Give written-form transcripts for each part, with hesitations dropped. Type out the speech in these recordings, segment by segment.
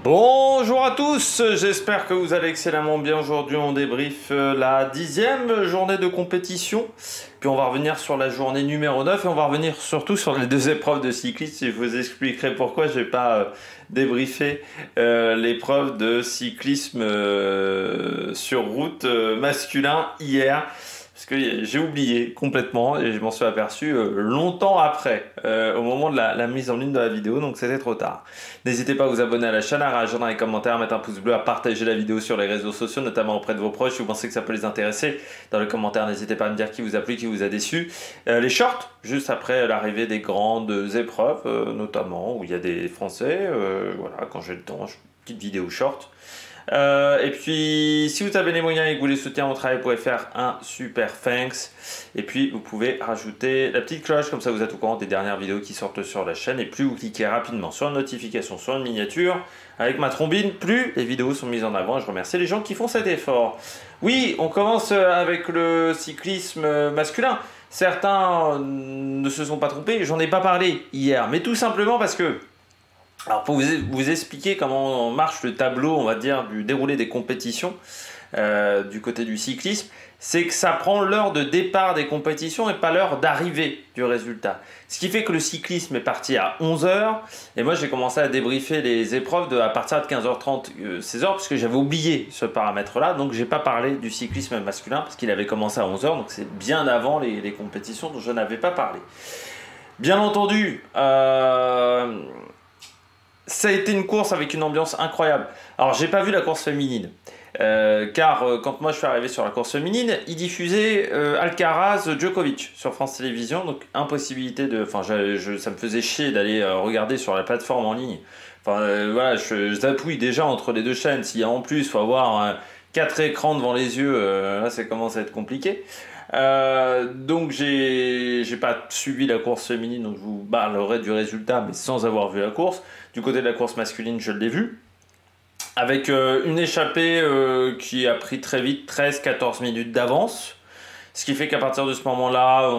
Bonjour à tous, j'espère que vous allez excellemment bien. Aujourd'hui on débrief la 10e journée de compétition, puis on va revenir sur la journée numéro 9 et on va revenir surtout sur les deux épreuves de cyclisme et je vous expliquerai pourquoi je n'ai pas débriefé l'épreuve de cyclisme sur route masculin hier. Parce que j'ai oublié complètement et je m'en suis aperçu longtemps après, au moment de la mise en ligne de la vidéo, donc c'était trop tard. N'hésitez pas à vous abonner à la chaîne, à réagir dans les commentaires, à mettre un pouce bleu, à partager la vidéo sur les réseaux sociaux, notamment auprès de vos proches si vous pensez que ça peut les intéresser. Dans les commentaires, n'hésitez pas à me dire qui vous a plu, qui vous a déçu. Les shorts, juste après l'arrivée des grandes épreuves, notamment où il y a des Français, voilà, quand j'ai le temps, petite vidéo short. Et puis, si vous avez les moyens et que vous voulez soutenir mon travail, vous pouvez faire un super thanks. Et puis, vous pouvez rajouter la petite cloche, comme ça vous êtes au courant des dernières vidéos qui sortent sur la chaîne. Et plus vous cliquez rapidement sur une notification, sur une miniature, avec ma trombine, plus les vidéos sont mises en avant. Et je remercie les gens qui font cet effort. Oui, on commence avec le cyclisme masculin. Certains ne se sont pas trompés, j'en ai pas parlé hier, mais tout simplement parce que alors pour vous expliquer comment marche le tableau, on va dire, du déroulé des compétitions du côté du cyclisme, c'est que ça prend l'heure de départ des compétitions et pas l'heure d'arrivée du résultat. Ce qui fait que le cyclisme est parti à 11 h et moi j'ai commencé à débriefer les épreuves à partir de 15h30, 16 h parce que j'avais oublié ce paramètre-là, donc j'ai pas parlé du cyclisme masculin parce qu'il avait commencé à 11 h, donc c'est bien avant les compétitions dont je n'avais pas parlé. Bien entendu, ça a été une course avec une ambiance incroyable. Alors, j'ai pas vu la course féminine. Car quand moi je suis arrivé sur la course féminine, ils diffusaient Alcaraz-Djokovic sur France Télévisions. Donc, impossibilité de. Enfin, ça me faisait chier d'aller regarder sur la plateforme en ligne. Enfin, voilà, je zapouille déjà entre les deux chaînes. S'il y a en plus, il faut avoir 4 écrans devant les yeux, là, ça commence à être compliqué. Donc j'ai pas suivi la course féminine, donc je vous parlerai du résultat, mais sans avoir vu la course. Du côté de la course masculine, je l'ai vu, avec une échappée qui a pris très vite 13-14 minutes d'avance. Ce qui fait qu'à partir de ce moment-là,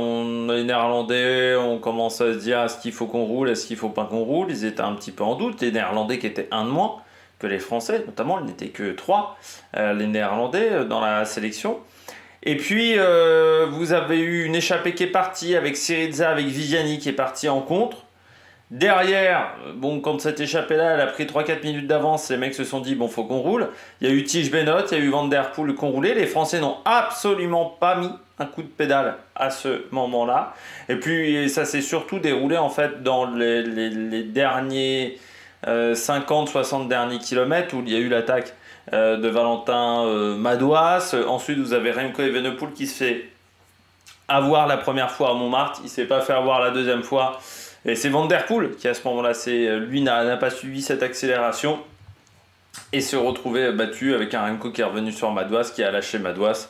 les Néerlandais, on commence à se dire est-ce qu'il faut qu'on roule, est-ce qu'il faut pas qu'on roule. Ils étaient un petit peu en doute, les Néerlandais qui étaient un de moins que les Français, notamment, ils n'étaient que 3, les Néerlandais dans la sélection. Et puis, vous avez eu une échappée qui est partie avec Syriza, avec Viviani qui est partie en contre. Derrière, bon, quand cette échappée-là, elle a pris 3-4 minutes d'avance, les mecs se sont dit, bon, faut qu'on roule. Il y a eu Tige Benoît, il y a eu Van Der Poel qui ont roulé. Les Français n'ont absolument pas mis un coup de pédale à ce moment-là. Et puis, ça s'est surtout déroulé, en fait, dans les derniers 50-60 derniers kilomètres où il y a eu l'attaque de Valentin Madouas. Ensuite, vous avez Remco Evenepoel qui se fait avoir la première fois à Montmartre. Il ne s'est pas fait avoir la deuxième fois. Et c'est Van Der Poel qui, à ce moment-là, lui n'a pas suivi cette accélération et se retrouvait battu avec un Remco qui est revenu sur Madouas, qui a lâché Madouas.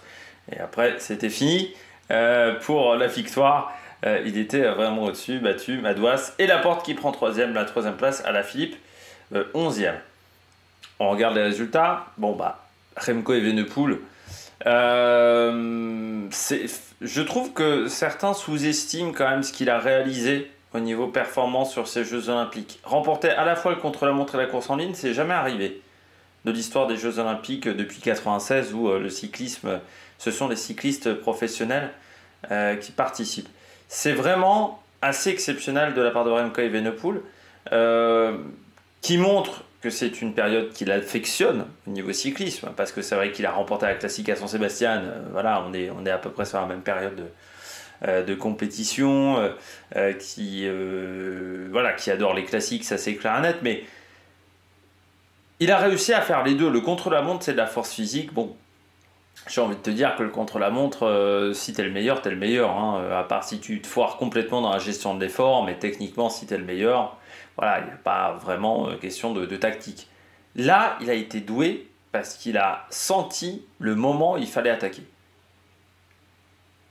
Et après, c'était fini pour la victoire. Il était vraiment au-dessus, battu Madouas. Et Laporte qui prend la troisième place à la Philippe, 11e. On regarde les résultats. Bon, Remco Evenepoel. Je trouve que certains sous-estiment quand même ce qu'il a réalisé au niveau performance sur ces Jeux Olympiques. Remporter à la fois le contre-la-montre et la course en ligne, c'est jamais arrivé de l'histoire des Jeux Olympiques depuis 1996 où le cyclisme, ce sont les cyclistes professionnels qui participent. C'est vraiment assez exceptionnel de la part de Remco Evenepoel qui montre que c'est une période qu'il affectionne au niveau cyclisme, parce que c'est vrai qu'il a remporté la Classique à San-Sébastien, voilà, on est à peu près sur la même période de compétition, qui adore les classiques, ça c'est clair et net, mais il a réussi à faire les deux. Le contre-la-montre, c'est de la force physique. Bon, j'ai envie de te dire que le contre-la-montre, si t'es le meilleur, hein, à part si tu te foires complètement dans la gestion de l'effort, mais techniquement, si t'es le meilleur, voilà, il n'y a pas vraiment question de tactique. Là, il a été doué parce qu'il a senti le moment où il fallait attaquer.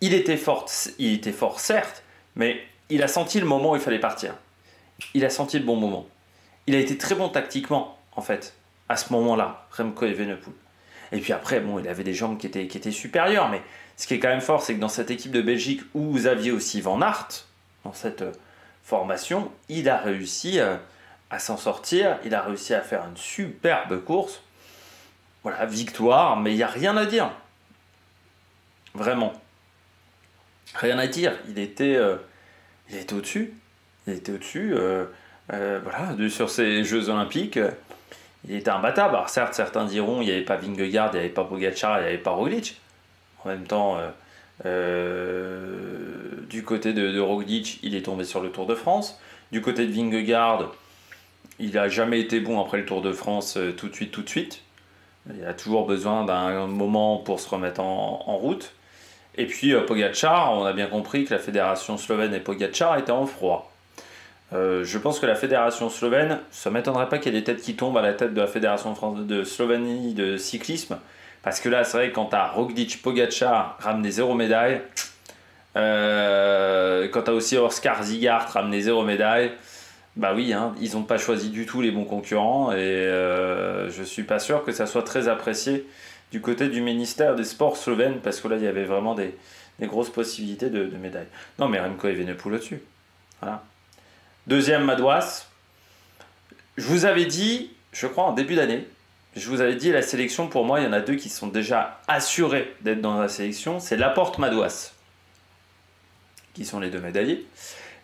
Il était fort, certes, mais il a senti le moment où il fallait partir. Il a senti le bon moment. Il a été très bon tactiquement, en fait, à ce moment-là, Remco Evenepoel. Et puis après, bon, il avait des jambes qui étaient supérieures, mais ce qui est quand même fort, c'est que dans cette équipe de Belgique où vous aviez aussi Van Aert, dans cette formation, il a réussi à s'en sortir. Il a réussi à faire une superbe course. Voilà, victoire, mais il n'y a rien à dire. Vraiment. Rien à dire. Il était au-dessus. Il était au-dessus. Sur ces Jeux Olympiques, il était imbattable. Alors certes, certains diront il n'y avait pas Vingegaard, il n'y avait pas Pogačar, il n'y avait pas Roglic. En même temps, du côté de Roglic, il est tombé sur le Tour de France. Du côté de Vingegaard, il n'a jamais été bon après le Tour de France tout de suite. Il a toujours besoin d'un moment pour se remettre en route. Et puis Pogačar, on a bien compris que la fédération slovène et Pogačar étaient en froid. Je pense que la fédération slovène, ça ne m'étonnerait pas qu'il y ait des têtes qui tombent à la tête de la fédération de Slovénie de cyclisme. Parce que là, c'est vrai que quand tu as Roglic, Pogačar ramené 0 médaille, quand tu as aussi Oscar Zigart ramené 0 médaille, bah oui, hein, ils n'ont pas choisi du tout les bons concurrents et je suis pas sûr que ça soit très apprécié du côté du ministère des Sports slovène parce que là il y avait vraiment des grosses possibilités de médailles. Non mais Remco Evenepoel au-dessus. Voilà. Deuxième Madouas. Je vous avais dit, je crois en début d'année, je vous avais dit la sélection pour moi il y en a deux qui sont déjà assurés d'être dans la sélection, c'est Laporte Madouas, qui sont les deux médaillés.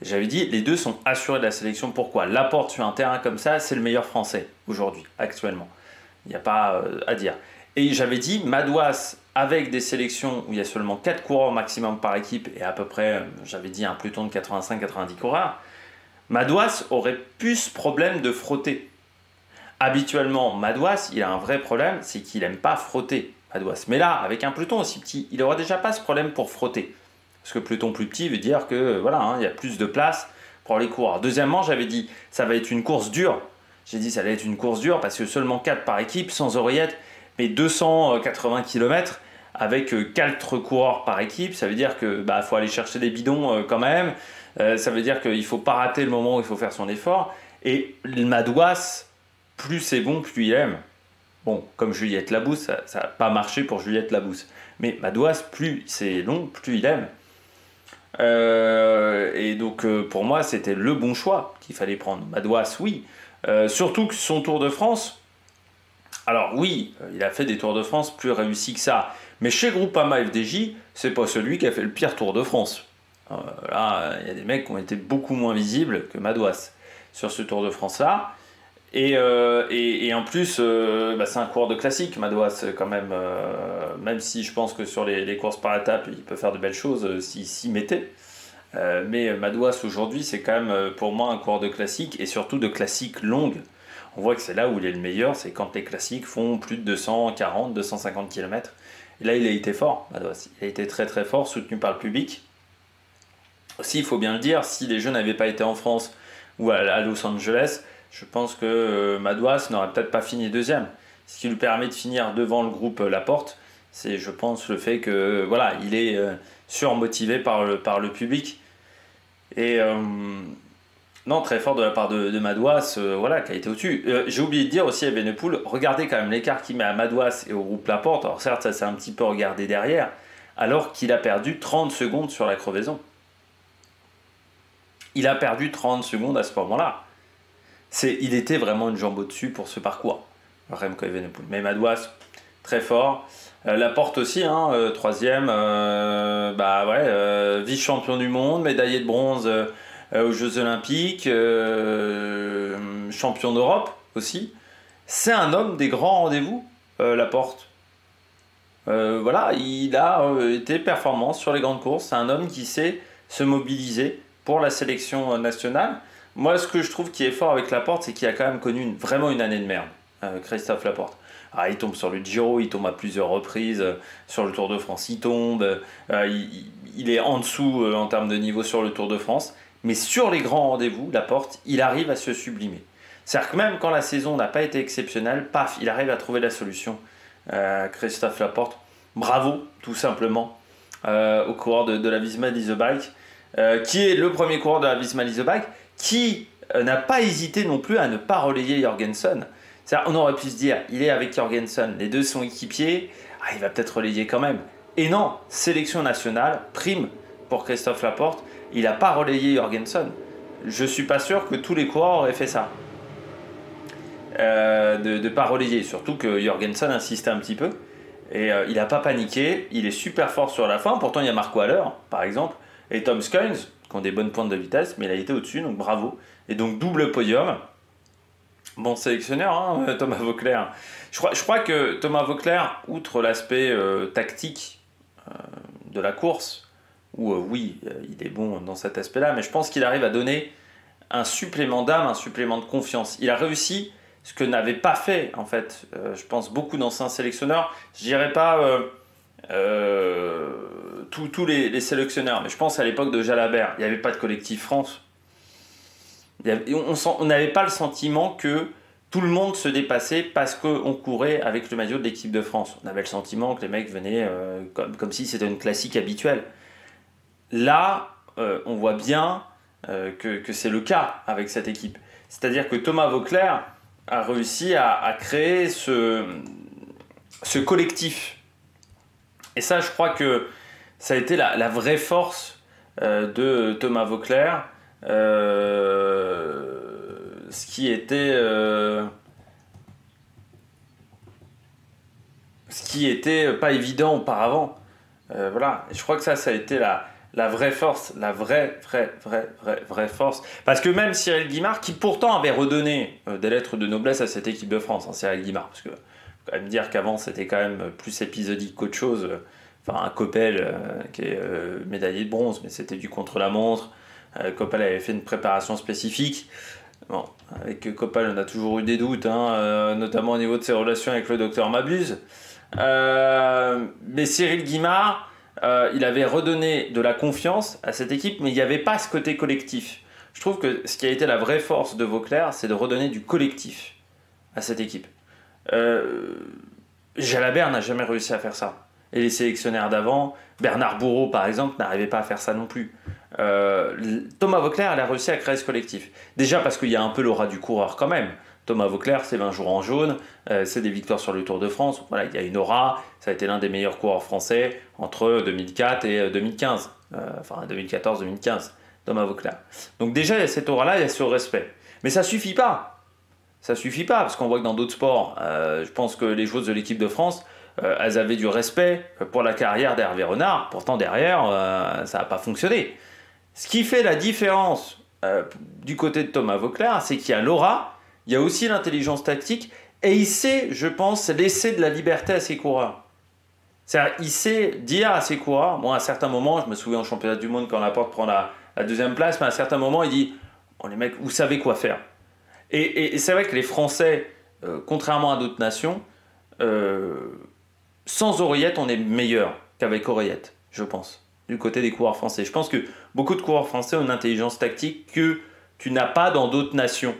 J'avais dit, les deux sont assurés de la sélection. Pourquoi? Laporte sur un terrain comme ça, c'est le meilleur français aujourd'hui, actuellement. Il n'y a pas à dire. Et j'avais dit, Madouas, avec des sélections où il y a seulement 4 coureurs maximum par équipe, et à peu près, j'avais dit un peloton de 85-90 coureurs, Madouas aurait plus ce problème de frotter. Habituellement, Madouas, il a un vrai problème, c'est qu'il n'aime pas frotter, Madouas. Mais là, avec un peloton aussi petit, il n'aura déjà pas ce problème pour frotter. Parce que peloton plus petit veut dire que voilà, hein, il y a plus de place pour les coureurs. Deuxièmement, j'avais dit ça va être une course dure. J'ai dit ça allait être une course dure parce que seulement 4 par équipe, sans oreillette, mais 280 km avec 4 coureurs par équipe. Ça veut dire que faut aller chercher des bidons quand même. Ça veut dire qu'il ne faut pas rater le moment où il faut faire son effort. Et le Madouas, plus c'est bon, plus il aime. Bon, comme Juliette Labousse, ça n'a pas marché pour Juliette Labousse. Mais Madouas, plus c'est long, plus il aime. Et donc pour moi c'était le bon choix qu'il fallait prendre. Madouas, oui, surtout que son Tour de France, alors oui, il a fait des Tours de France plus réussis que ça, mais chez Groupama FDJ c'est pas celui qui a fait le pire Tour de France. Là il y a des mecs qui ont été beaucoup moins visibles que Madouas sur ce Tour de France là. Et en plus, c'est un coureur de classique, Madouas, quand même. Même si je pense que sur les courses par étapes, il peut faire de belles choses s'il s'y mettait. Mais Madouas, aujourd'hui, c'est quand même pour moi un coureur de classique et surtout de classique longue. On voit que c'est là où il est le meilleur, c'est quand les classiques font plus de 240, 250 km. Et là, il a été fort, Madouas. Il a été très très fort, soutenu par le public. Aussi, il faut bien le dire, si les Jeux n'avaient pas été en France ou à Los Angeles, je pense que Madouas n'aurait peut-être pas fini deuxième. Ce qui lui permet de finir devant le groupe Laporte, c'est, je pense, le fait que voilà, il est surmotivé par le public. Et non, très fort de la part de Madouas, voilà, qui a été au-dessus. J'ai oublié de dire aussi à Evenepoel, regardez quand même l'écart qu'il met à Madouas et au groupe Laporte. Alors certes, ça s'est un petit peu regardé derrière, alors qu'il a perdu 30 secondes sur la crevaison. Il a perdu 30 secondes à ce moment-là. Il était vraiment une jambe au-dessus pour ce parcours, Remco Evenepoel. Mais Madouas, très fort. Laporte aussi, hein, troisième, vice-champion du monde, médaillé de bronze aux Jeux Olympiques, champion d'Europe aussi. C'est un homme des grands rendez-vous, Laporte. Il a été performant sur les grandes courses. C'est un homme qui sait se mobiliser pour la sélection nationale. Moi, ce que je trouve qui est fort avec Laporte, c'est qu'il a quand même connu vraiment une année de merde, Christophe Laporte. Ah, il tombe sur le Giro, il tombe à plusieurs reprises, sur le Tour de France, il tombe, il est en dessous en termes de niveau sur le Tour de France, mais sur les grands rendez-vous, Laporte, il arrive à se sublimer. C'est-à-dire que même quand la saison n'a pas été exceptionnelle, paf, il arrive à trouver la solution. Christophe Laporte, bravo, tout simplement, au coureur de la Visma Lease Bike, qui est le premier coureur de la Visma Lease Bike, qui n'a pas hésité non plus à ne pas relayer Jorgensen. On aurait pu se dire, il est avec Jorgensen, les deux sont équipiers, il va peut-être relayer quand même. Et non, sélection nationale, prime pour Christophe Laporte, il n'a pas relayé Jorgensen. Je ne suis pas sûr que tous les coureurs auraient fait ça. de pas relayer. Surtout que Jorgensen insistait un petit peu. Et il n'a pas paniqué. Il est super fort sur la fin. Pourtant, il y a Marco Haller, par exemple, et Tom Skynes, qui ont des bonnes pointes de vitesse, mais il a été au-dessus, donc bravo. Et donc, double podium. Bon sélectionneur, hein, Thomas Voeckler. Je crois que Thomas Voeckler, outre l'aspect tactique de la course, où oui, il est bon dans cet aspect-là, mais je pense qu'il arrive à donner un supplément d'âme, un supplément de confiance. Il a réussi ce que n'avait pas fait, en fait, je pense, beaucoup d'anciens sélectionneurs. Je dirais pas tous les sélectionneurs, mais je pense à l'époque de Jalabert, il n'y avait pas de collectif France. On n'avait pas le sentiment que tout le monde se dépassait parce qu'on courait avec le maillot de l'équipe de France. On avait le sentiment que les mecs venaient comme si c'était une classique habituelle. Là, on voit bien que c'est le cas avec cette équipe. C'est-à-dire que Thomas Voeckler a réussi à créer ce collectif. Et ça, je crois que ça a été la vraie force de Thomas Voeckler. Ce qui était pas évident auparavant. Voilà. Et je crois que ça a été la vraie force, la vraie force. Parce que même Cyril Guimard, qui pourtant avait redonné des lettres de noblesse à cette équipe de France, hein, Cyril Guimard, parce que faut quand même dire qu'avant c'était quand même plus épisodique qu'autre chose. Enfin, un Coppel qui est médaillé de bronze, mais c'était du contre-la-montre. Coppel avait fait une préparation spécifique. Bon, avec Coppel, on a toujours eu des doutes, hein, notamment au niveau de ses relations avec le docteur Mabuse. Mais Cyril Guimard, il avait redonné de la confiance à cette équipe, mais il n'y avait pas ce côté collectif. Je trouve que ce qui a été la vraie force de Voeckler, c'est de redonner du collectif à cette équipe. Jalabert n'a jamais réussi à faire ça. Et les sélectionnaires d'avant, Bernard Bourreau par exemple, n'arrivait pas à faire ça non plus. Thomas Voeckler, elle a réussi à créer ce collectif. Déjà parce qu'il y a un peu l'aura du coureur quand même. Thomas Voeckler, c'est 20 jours en jaune, c'est des victoires sur le Tour de France. Voilà, il y a une aura. Ça a été l'un des meilleurs coureurs français entre 2004 et 2015. Enfin, 2014-2015, Thomas Voeckler. Donc déjà, il y a cette aura-là, il y a ce respect. Mais ça suffit pas. Ça suffit pas, parce qu'on voit que dans d'autres sports, je pense que les joueuses de l'équipe de France, elles avaient du respect pour la carrière d'Hervé Renard. Pourtant, derrière, ça n'a pas fonctionné. Ce qui fait la différence du côté de Thomas Voeckler, c'est qu'il y a l'aura, il y a aussi l'intelligence tactique, et il sait, je pense, laisser de la liberté à ses coureurs. C'est-à-dire, il sait dire à ses coureurs, moi à certains moments, je me souviens au championnat du monde quand Laporte prend la deuxième place, mais à certains moments, il dit, oh, les mecs, vous savez quoi faire. Et c'est vrai que les Français, contrairement à d'autres nations, sans oreillette, on est meilleur qu'avec oreillette, je pense, du côté des coureurs français. Je pense que beaucoup de coureurs français ont une intelligence tactique que tu n'as pas dans d'autres nations.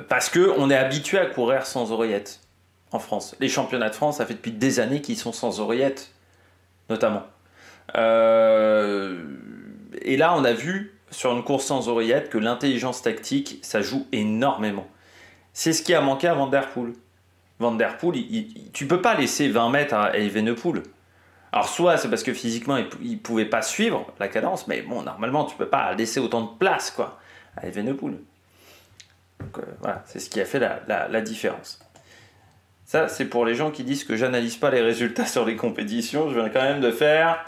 Parce qu'on est habitué à courir sans oreillette en France. Les championnats de France, ça fait depuis des années qu'ils sont sans oreillette, notamment. Et là, on a vu sur une course sans oreillette que l'intelligence tactique, ça joue énormément. C'est ce qui a manqué à Van Der Poel. Van Der Poel, tu peux pas laisser 20 mètres à Evenepoel. Alors soit c'est parce que physiquement il pouvait pas suivre la cadence, mais bon, normalement tu peux pas laisser autant de place quoi à Evenepoel. Donc voilà, c'est ce qui a fait la différence. Ça, c'est pour les gens qui disent que j'analyse pas les résultats sur les compétitions. Je viens quand même de faire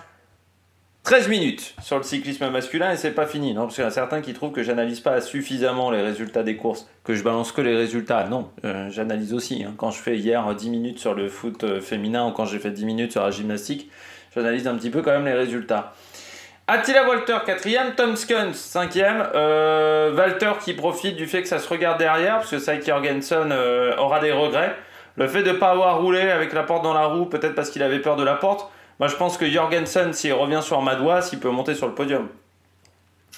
13 minutes sur le cyclisme masculin et c'est pas fini. Non, parce qu'il y a certains qui trouvent que j'analyse pas suffisamment les résultats des courses, que je balance que les résultats. Non, j'analyse aussi. Hein. Quand je fais hier 10 minutes sur le foot féminin ou quand j'ai fait 10 minutes sur la gymnastique, j'analyse un petit peu quand même les résultats. Attila Walter 4e, Tom Skynes 5e, Walter qui profite du fait que ça se regarde derrière, parce que Saïk Jorgensen aura des regrets. Le fait de ne pas avoir roulé avec la porte dans la roue, peut-être parce qu'il avait peur de la porte. Moi je pense que Jorgensen, s'il revient sur Madois, il peut monter sur le podium.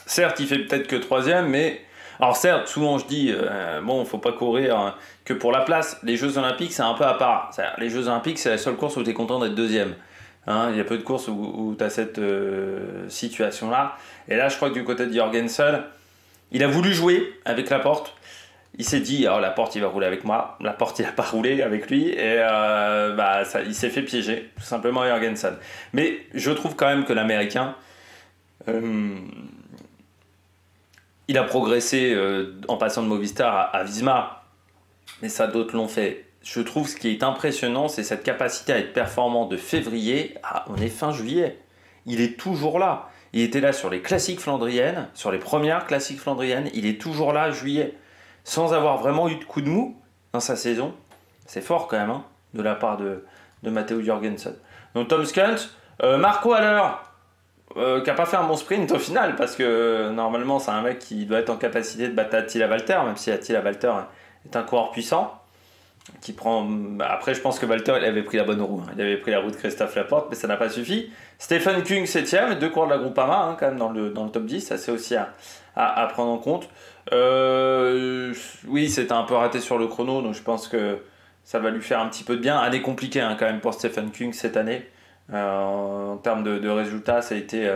Certes, il fait peut-être que 3e, mais... Alors certes, souvent je dis, bon, faut pas courir que pour la place. Les Jeux Olympiques, c'est un peu à part. Les Jeux Olympiques, c'est la seule course où tu es content d'être 2e. Hein, il y a peu de courses où tu as cette situation-là. Et là, je crois que du côté de Jorgensen, il a voulu jouer avec la porte. Il s'est dit, oh, la porte, il va rouler avec moi. La porte, il n'a pas roulé avec lui. Et il s'est fait piéger, tout simplement, Jorgensen. Mais je trouve quand même que l'Américain, il a progressé en passant de Movistar à Visma. mais ça d'autres l'ont fait. Je trouve ce qui est impressionnant, c'est cette capacité à être performant de février à on est fin juillet. Il est toujours là. Il était là sur les classiques flandriennes, sur les premières classiques flandriennes, il est toujours là juillet, sans avoir vraiment eu de coup de mou dans sa saison. C'est fort quand même, hein, de la part de Matteo Jorgensen. Donc Tom Skunt, Marco Haller, qui n'a pas fait un bon sprint au final, parce que normalement c'est un mec qui doit être en capacité de battre Attila Valter, même si Attila Valter est un coureur puissant. Qui prend... Après, je pense que Valter il avait pris la bonne roue. Il avait pris la roue de Christophe Laporte, mais ça n'a pas suffi. Stephen Kung, 7ème, 2 coureurs de la Groupama, hein, quand même, dans le top 10. Ça, c'est aussi à prendre en compte. Oui, c'était un peu raté sur le chrono, donc je pense que ça va lui faire un petit peu de bien. Année compliquée, hein, quand même, pour Stephen Kung cette année. En termes de résultats, ça a été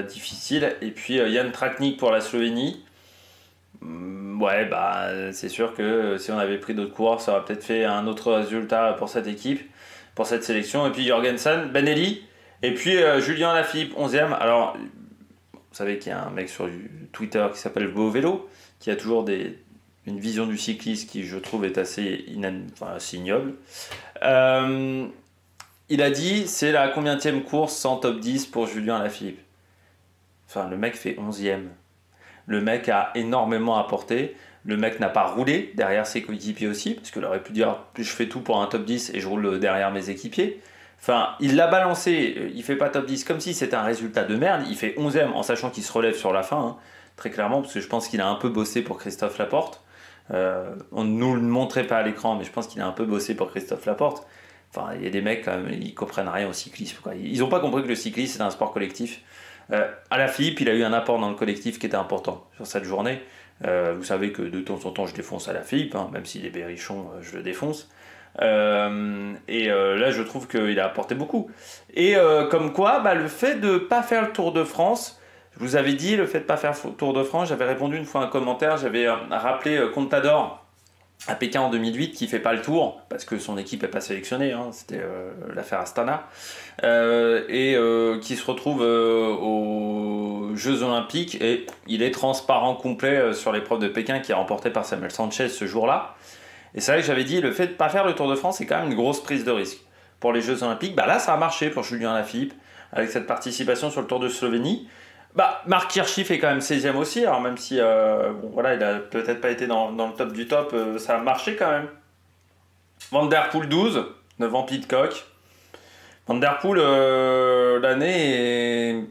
difficile. Et puis, Jan Tratnik pour la Slovénie. Ouais, bah, c'est sûr que si on avait pris d'autres coureurs, ça aurait peut-être fait un autre résultat pour cette équipe, pour cette sélection. Et puis Jorgensen, Benelli, et puis Julien Lafilippe, 11e. Alors, vous savez qu'il y a un mec sur Twitter qui s'appelle Beau Vélo, qui a toujours une vision du cycliste qui, je trouve, est assez ignoble. Il a dit, c'est la combienième course sans top 10 pour Julien Lafilippe. Enfin, le mec fait 11e. Le mec a énormément apporté. Le mec n'a pas roulé derrière ses coéquipiers aussi, parce qu'il aurait pu dire je fais tout pour un top 10 et je roule derrière mes équipiers. Enfin, il l'a balancé, il fait pas top 10 comme si c'était un résultat de merde. Il fait 11e en sachant qu'il se relève sur la fin, hein, très clairement, parce que je pense qu'il a un peu bossé pour Christophe Laporte. On ne nous le montrait pas à l'écran, mais je pense qu'il a un peu bossé pour Christophe Laporte. Enfin, il y a des mecs, quand même, ils comprennent rien au cyclisme, quoi. Ils n'ont pas compris que le cyclisme, c'est un sport collectif. Alaphilippe, il a eu un apport dans le collectif qui était important sur cette journée. Vous savez que de temps en temps, je défonce Alaphilippe, hein, même s'il est berrichon, je le défonce. Là, je trouve qu'il a apporté beaucoup. Et comme quoi, le fait de ne pas faire le Tour de France, je vous avais dit, le fait de ne pas faire le Tour de France, j'avais répondu une fois un commentaire, j'avais rappelé Contador à Pékin en 2008 qui fait pas le tour parce que son équipe n'est pas sélectionnée, hein, c'était l'affaire Astana, qui se retrouve aux Jeux Olympiques et il est transparent complet sur l'épreuve de Pékin qui est remportée par Samuel Sanchez ce jour-là. Et c'est vrai que j'avais dit le fait de ne pas faire le Tour de France c'est quand même une grosse prise de risque pour les Jeux Olympiques. Là ça a marché pour Julien Lafilippe avec cette participation sur le Tour de Slovénie. Marc Hirschi fait quand même 16e aussi, alors même si il a peut-être pas été dans le top du top, ça a marché quand même. Van Der Poel 12, devant Pidcock. Van Der Poel, l'année est...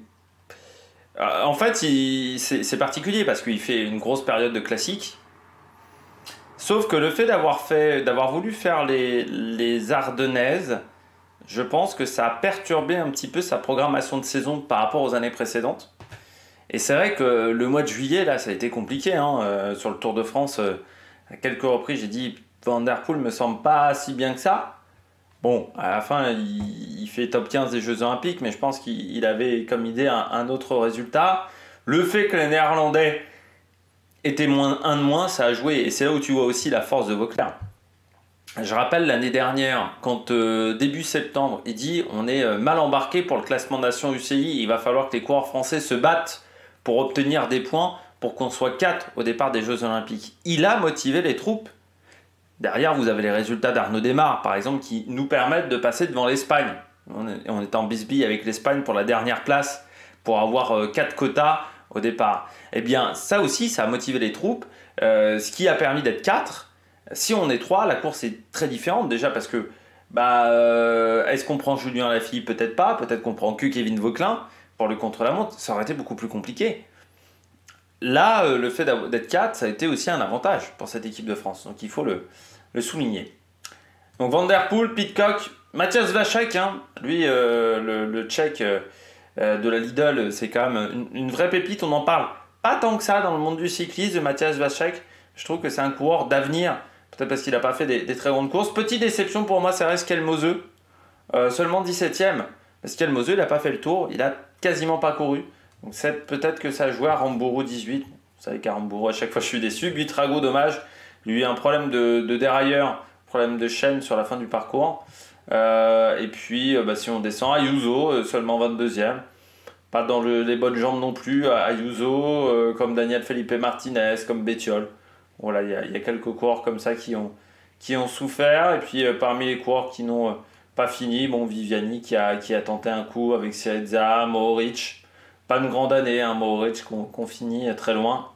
En fait, c'est particulier parce qu'il fait une grosse période de classique. Sauf que le fait d'avoir voulu faire les Ardennaises, je pense que ça a perturbé un petit peu sa programmation de saison par rapport aux années précédentes. Et c'est vrai que le mois de juillet, là, ça a été compliqué. Sur le Tour de France, à quelques reprises, j'ai dit Van Der Poel me semble pas si bien que ça. Bon, à la fin, il fait top 15 des Jeux Olympiques, mais je pense qu'il avait comme idée un autre résultat. Le fait que les Néerlandais étaient un de moins, ça a joué. Et c'est là où tu vois aussi la force de Vauclair. Je rappelle l'année dernière, quand début septembre, il dit on est mal embarqué pour le classement nation UCI, il va falloir que les coureurs français se battent pour obtenir des points pour qu'on soit 4 au départ des Jeux Olympiques. Il a motivé les troupes. Derrière, vous avez les résultats d'Arnaud Démare, par exemple, qui nous permettent de passer devant l'Espagne. On est en bisbille avec l'Espagne pour la dernière place, pour avoir 4 quotas au départ. Eh bien, ça aussi, ça a motivé les troupes, ce qui a permis d'être 4. Si on est 3, la course est très différente, déjà parce que est-ce qu'on prend Julien Lafilippe? Peut-être pas, peut-être qu'on prend que Kevin Vauquelin pour le contre-la-montre, ça aurait été beaucoup plus compliqué. Là, le fait d'être 4, ça a été aussi un avantage pour cette équipe de France, donc il faut le souligner. Donc Van Der Poel, Pidcock, Matthias Vachek, lui, le Tchèque de la Lidl, c'est quand même une vraie pépite, on en parle pas tant que ça dans le monde du cyclisme, Matthias Vachek. Je trouve que c'est un coureur d'avenir, peut-être parce qu'il n'a pas fait des très grandes courses. Petite déception pour moi, ça reste Kelmoseux, seulement 17ème. Parce qu'Elmoseux, il n'a pas fait le tour, il a quasiment pas couru. Donc peut-être que ça a joué à Rambourou 18. Vous savez qu'à Rambourou, à chaque fois je suis déçu. Buitrago, dommage. Il a eu un problème de dérailleur, problème de chaîne sur la fin du parcours. Et puis, si on descend, Ayuso, seulement 22e. Pas dans les bonnes jambes non plus, Ayuso, comme Daniel Felipe Martinez, comme Bettiol. Voilà, il y a quelques coureurs comme ça qui ont souffert. Et puis parmi les coureurs qui n'ont pas fini, bon, Viviani qui a tenté un coup avec Syriza, Mohoric. Pas une grande année, hein, Mohoric qu'on finit très loin.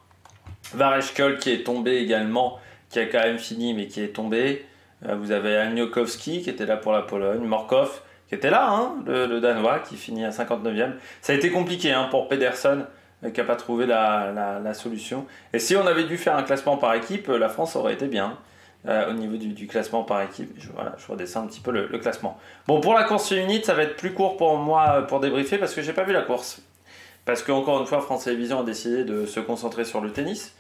Varechkol qui est tombé également, qui a quand même fini mais qui est tombé. Vous avez Agniokowski qui était là pour la Pologne, Morkov qui était là, hein, le Danois qui finit à 59e. Ça a été compliqué hein, pour Pedersen qui n'a pas trouvé la solution. Et si on avait dû faire un classement par équipe, la France aurait été bien au niveau du classement par équipe. Voilà, je redescends un petit peu le classement. Bon, pour la course féminine, ça va être plus court pour moi pour débriefer parce que j'ai pas vu la course. Parce qu'encore une fois, France Télévisions a décidé de se concentrer sur le tennis.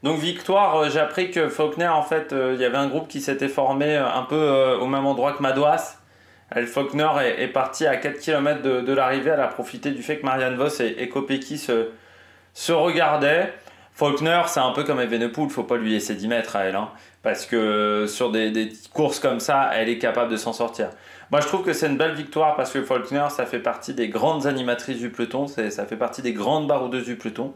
Donc victoire, j'ai appris que Faulkner, en fait, il y avait un groupe qui s'était formé un peu au même endroit que Madouas. Faulkner est parti à 4 km de l'arrivée. Elle a profité du fait que Marianne Vos et Kopecky se regardaient. Faulkner, c'est un peu comme Evenepoel, il ne faut pas lui laisser 10 mètres à elle. Hein, parce que sur des courses comme ça, elle est capable de s'en sortir. Moi, je trouve que c'est une belle victoire parce que Faulkner, ça fait partie des grandes animatrices du peloton. Ça fait partie des grandes baroudeuses du peloton.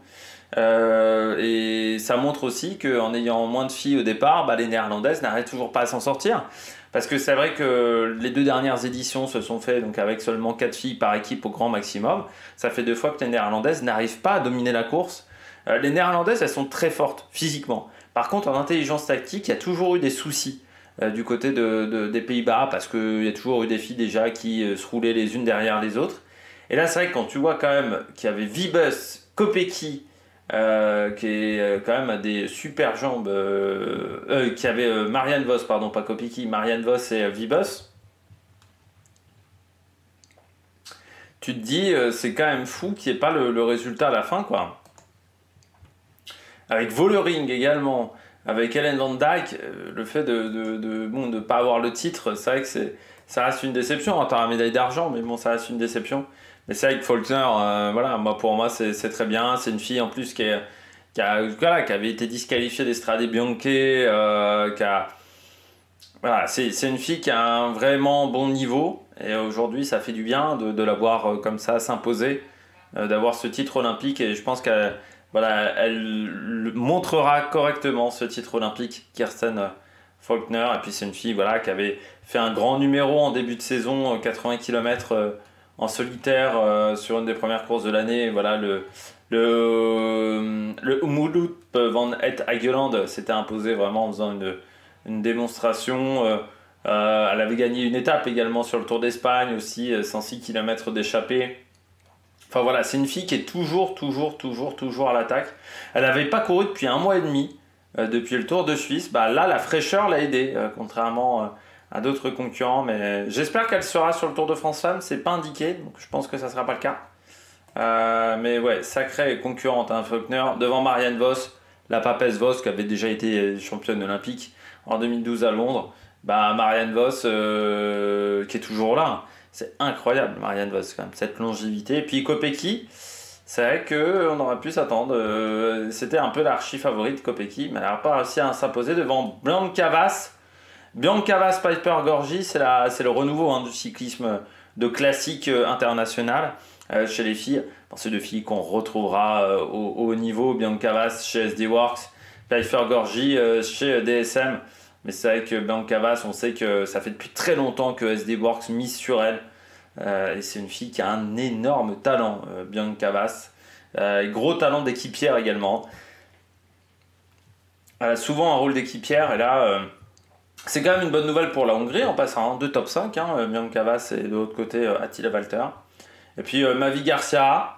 Et ça montre aussi qu'en ayant moins de filles au départ, bah, les Néerlandaises n'arrivent toujours pas à s'en sortir. Parce que c'est vrai que les 2 dernières éditions se sont faites donc avec seulement 4 filles par équipe au grand maximum. Ça fait 2 fois que les Néerlandaises n'arrivent pas à dominer la course. Les Néerlandaises, elles sont très fortes physiquement. Par contre, en intelligence tactique, il y a toujours eu des soucis du côté des Pays-Bas parce qu'il y a toujours eu des filles déjà qui se roulaient les unes derrière les autres. Et là, c'est vrai que quand tu vois quand même qu'il y avait Wiebes, Kopecky, qui est quand même des super jambes, qui avait Marianne Vos, pardon, pas Kopecky, Marianne Vos et Wiebes. Tu te dis, c'est quand même fou qu'il n'y ait pas le résultat à la fin, quoi. Avec Vollering également, avec Ellen Van Dijk, le fait de pas avoir le titre, c'est vrai que ça reste une déception. T'as la médaille d'argent, mais bon, ça reste une déception. Mais c'est vrai que Faulkner, voilà, pour moi, c'est très bien. C'est une fille en plus voilà, qui avait été disqualifiée d'Estrade Bianche, voilà, c'est une fille qui a un vraiment bon niveau. Et aujourd'hui, ça fait du bien de la voir comme ça s'imposer, d'avoir ce titre olympique. Et je pense qu'elle voilà, elle montrera correctement ce titre olympique, Kirsten Faulkner. Et puis c'est une fille voilà, qui avait fait un grand numéro en début de saison, 80 km en solitaire sur une des premières courses de l'année. Voilà, le Umulut van Het Hageland s'était imposé vraiment en faisant une démonstration. Elle avait gagné une étape également sur le Tour d'Espagne aussi, 106 km d'échappée. Enfin voilà, c'est une fille qui est toujours à l'attaque. Elle n'avait pas couru depuis 1 mois et demi, depuis le Tour de Suisse. Bah, là, la fraîcheur l'a aidée, contrairement à d'autres concurrents. Mais j'espère qu'elle sera sur le Tour de France Femmes, c'est pas indiqué, donc je pense que ça ne sera pas le cas. Mais ouais, sacrée concurrente, hein, Faulkner, devant Marianne Vos, la papesse Vos qui avait déjà été championne olympique en 2012 à Londres. Bah, Marianne Vos qui est toujours là. C'est incroyable, Marianne Vos, quand même, cette longévité. Et puis Kopecky, c'est vrai qu'on aurait pu s'attendre. C'était un peu l'archi favorite Kopecky, mais elle n'a pas réussi à s'imposer devant Bianca Vas. Bianca Vas Piper Gorgi, c'est le renouveau hein, du cyclisme de classique international chez les filles. Bon, c'est 2 filles qu'on retrouvera au haut niveau. Bianca Vas chez SD Works, Piper Gorgi chez DSM. Mais c'est vrai que Bianca Vas, on sait que ça fait depuis très longtemps que SD Works mise sur elle. Et c'est une fille qui a un énorme talent, Bianca Vas. Gros talent d'équipière également. Elle a souvent un rôle d'équipière. Et là, c'est quand même une bonne nouvelle pour la Hongrie en passant 2 top 5. Hein, Bianca Vas et de l'autre côté Attila Valter. Et puis Mavi Garcia.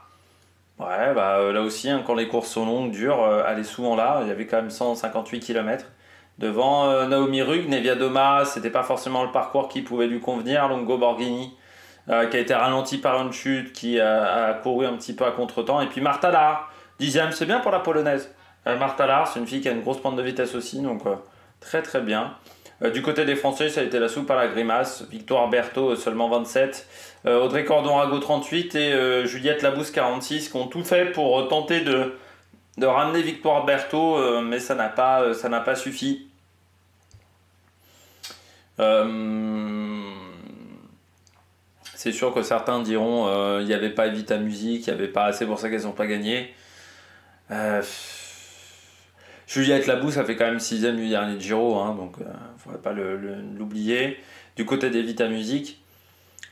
Ouais, bah, là aussi, hein, quand les courses sont longues, dures, elle est souvent là. Il y avait quand même 158 km. Devant Naomi Rugg, Nevia Doma, c'était pas forcément le parcours qui pouvait lui convenir. Longo Borghini, qui a été ralenti par une chute, qui a couru un petit peu à contre-temps. Et puis Martha Lahr, 10e, c'est bien pour la polonaise. Martha Lahr, c'est une fille qui a une grosse pente de vitesse aussi, donc très très bien. Du côté des Français, ça a été la soupe à la grimace. Victoire Berthaud, seulement 27. Audrey Cordon-Rago, 38. Et Juliette Labousse, 46, qui ont tout fait pour tenter de ramener Victoire Berthaud, mais ça n'a pas suffi. C'est sûr que certains diront il n'y avait pas Evita Music, il n'y avait pas assez pour ça qu'elles n'ont pas gagné. Juliette Labou, ça fait quand même 6ème du dernier Giro, hein, donc il ne faudrait pas l'oublier. Du côté des Vita Music,